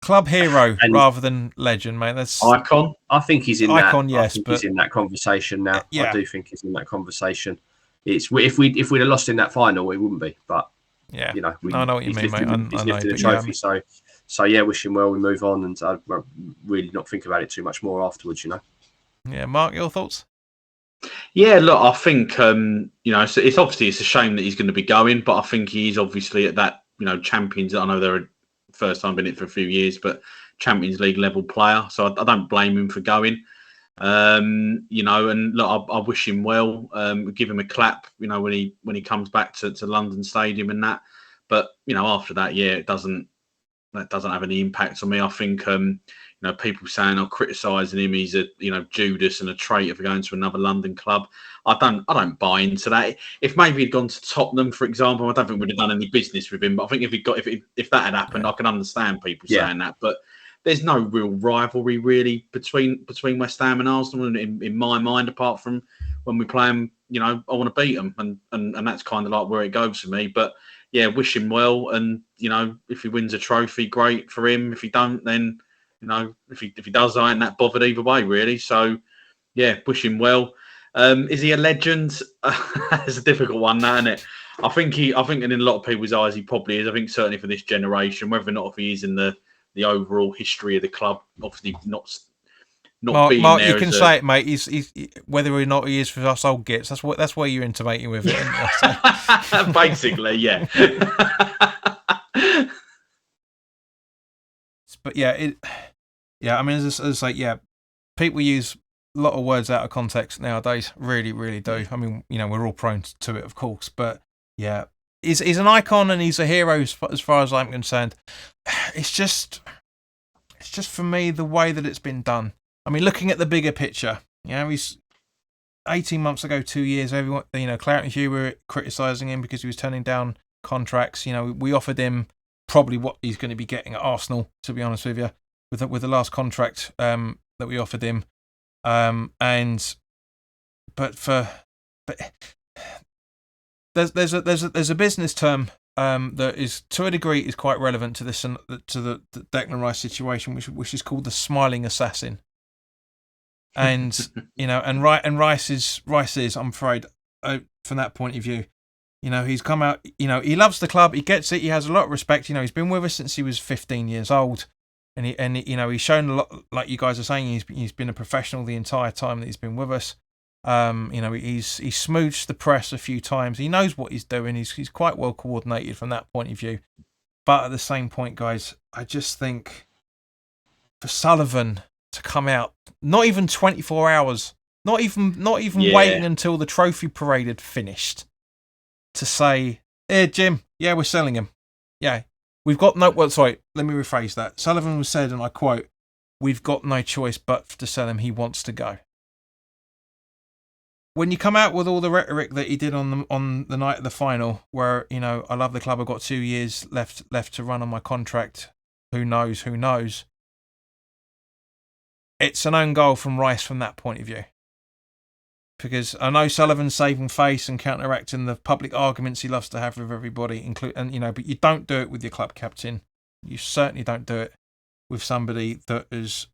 Club hero And rather than legend, mate. That's icon. I think he's in icon, that. yes, I think but he's in that conversation now. yeah. I do think he's in that conversation. It's if we'd have lost in that final, it wouldn't be. But yeah, you know, I know what you mean, mate. He's I know, lifted a but yeah, trophy, so yeah, wish him well. We move on, and I won't really not think about it too much more afterwards. You know. yeah. Mark, your thoughts? Yeah, look, I think it's obviously it's a shame that he's going to be going, but I think he's obviously at that Champions. I know they're a first time been in it for a few years, but Champions League level player, so I don't blame him for going. And look, I wish him well. Give him a clap, when he comes back to London Stadium and that. But after that, yeah, that doesn't have any impact on me. I think people saying or criticising him, he's a Judas and a traitor for going to another London club. I don't buy into that. If maybe he'd gone to Tottenham, for example, I don't think we'd have done any business with him. But I think if that had happened, I can understand people saying that. But there's no real rivalry really between West Ham and Arsenal in my mind, apart from when we play them. I want to beat them, and that's kind of like where it goes for me. But yeah, wish him well, and if he wins a trophy, great for him. If he don't, then if he does, I ain't that bothered either way, really. So yeah, wish him well. Is he a legend? It's a difficult one, isn't it? I think in a lot of people's eyes, he probably is. I think certainly for this generation, whether or not if he is in the overall history of the club, obviously not Mark, being Mark, there. you can say it, mate. He's whether or not he is for us old gits. That's where you're intimating with it. Isn't it? Basically, yeah. But yeah, I mean, as I say, yeah, people use a lot of words out of context nowadays. Really, really do. I mean, we're all prone to it, of course. But yeah, he's an icon and he's a hero as far as I'm concerned. It's just for me the way that it's been done. I mean, looking at the bigger picture, he's 18 months ago, 2 years. Everyone, Clarence and Hugh were criticising him because he was turning down contracts. We offered him probably what he's going to be getting at Arsenal, to be honest with you, with the last contract that we offered him. There's a business term that is, to a degree, is quite relevant to this and to the Declan Rice situation, which is called the smiling assassin. And Rice is, I'm afraid, from that point of view, he's come out. He loves the club. He gets it. He has a lot of respect. He's been with us since he was 15 years old, and he's shown a lot. Like you guys are saying, he's been a professional the entire time that he's been with us. He's smooched the press a few times. He knows what he's doing. He's quite well coordinated from that point of view. But at the same point, guys, I just think for Sullivan to come out, not even 24 hours, not even waiting until the trophy parade had finished, to say, "Here, Jim, yeah, we're selling him. Yeah, we've got no." Well, sorry, let me rephrase that. Sullivan was said, and I quote, "We've got no choice but to sell him. He wants to go." When you come out with all the rhetoric that he did on the night of the final, where I love the club, I've got 2 years left to run on my contract. Who knows? It's an own goal from Rice from that point of view. Because I know Sullivan's saving face and counteracting the public arguments he loves to have with everybody, but you don't do it with your club captain. You certainly don't do it with somebody that is,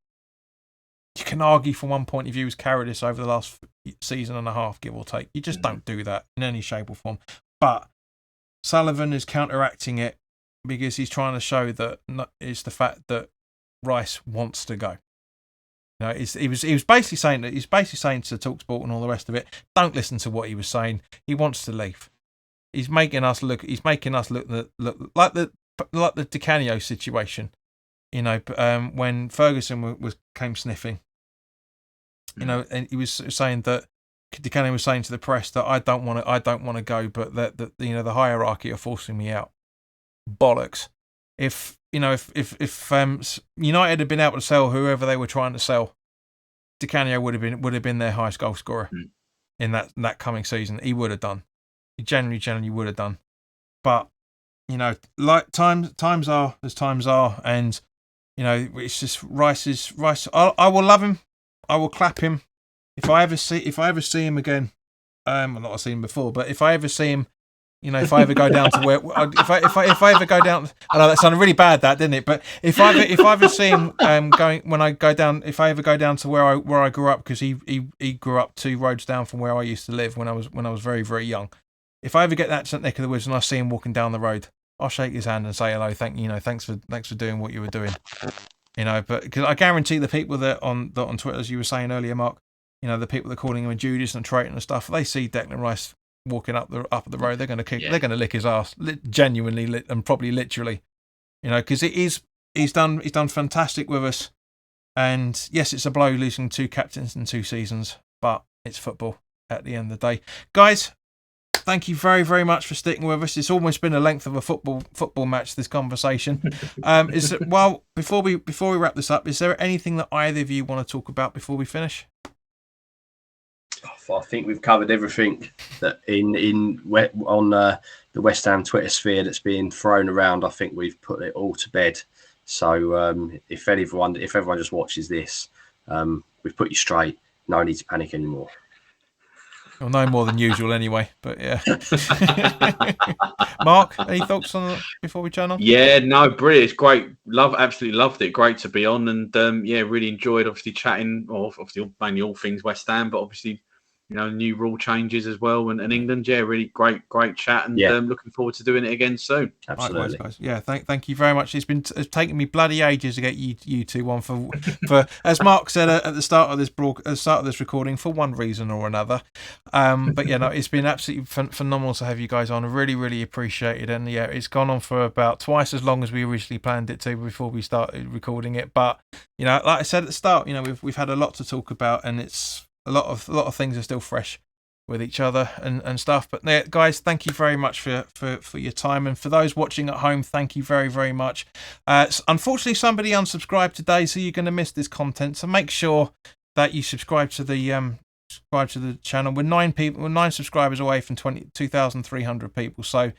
you can argue from one point of view, has carried us over the last season and a half, give or take. You just don't do that in any shape or form. But Sullivan is counteracting it because he's trying to show that it's the fact that Rice wants to go. He was basically saying to TalkSport and all the rest of it, don't listen to what he was saying. He wants to leave. He's making us look like the Di Canio situation. When Ferguson came sniffing. And he was saying that Di Canio was saying to the press that I don't want to go, but that the hierarchy are forcing me out. Bollocks. If United had been able to sell whoever they were trying to sell, Di Canio would have been their highest goal scorer in that coming season. He would have done. He generally would have done. But like times are as times are, and it's just Rice. I will love him. I will clap him if I ever see him again. Not I've seen him before, but if I ever see him, You know, if I ever go down to where, if I ever go down, I know that sounded really bad, that didn't it? But if I ever see him going when I go down, if I ever go down to where I grew up, because he grew up 2 roads down from where I used to live when I was very, very young. If I ever get that neck of the woods and I see him walking down the road, I'll shake his hand and say hello. Thanks for doing what you were doing. You know, but because I guarantee the people that on Twitter, as you were saying earlier, Mark, you know, the people that are calling him a Judas and traitor and stuff, they see Declan Rice walking up the road, they're going to kick, they're going to lick his ass, genuinely, and probably literally, you know, because he's done fantastic with us. And yes, it's a blow losing 2 captains in 2 seasons, but it's football at the end of the day, guys. Thank you very, very much for sticking with us. It's almost been the length of a football match, this conversation. Before we wrap this up, is there anything that either of you want to talk about before we finish? I think we've covered everything that on the West Ham Twitter sphere that's being thrown around. I think we've put it all to bed. So if everyone just watches this, we've put you straight. No need to panic anymore. Well, no more than usual anyway, but yeah. Mark, any thoughts on it before we turn on? Yeah, no, brilliant. It's great. Absolutely loved it. Great to be on, and really enjoyed obviously chatting, or obviously mainly all things West Ham, but obviously, you know, new rule changes as well, and England. Yeah, really great chat, and looking forward to doing it again soon. Absolutely, likewise, guys. Yeah, thank you very much. It's taken me bloody ages to get you two on for as Mark said at the start of this recording, for one reason or another. But yeah, no, it's been absolutely phenomenal to have you guys on. I really, really appreciate it, and yeah, it's gone on for about twice as long as we originally planned it to before we started recording it. But you know, like I said at the start, you know, we've had a lot to talk about, and it's a lot of things are still fresh with each other and stuff. But yeah, guys, thank you very much for your time, and for those watching at home, thank you very, very much. Unfortunately, somebody unsubscribed today, so you're going to miss this content. So make sure that you subscribe to the channel. We're 9 subscribers away from 2,300 people. So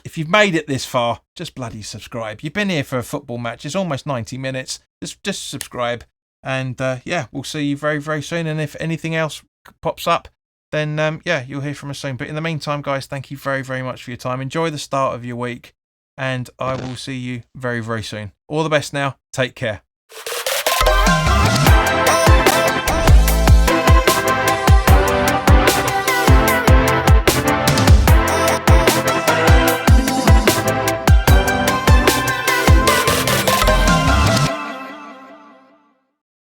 if you've made it this far, just bloody subscribe. You've been here for a football match. It's almost 90 minutes. Just subscribe. And we'll see you very, very soon. And if anything else pops up, then you'll hear from us soon. But in the meantime, guys, thank you very, very much for your time. Enjoy the start of your week, and I will see you very, very soon. All the best now. Take care.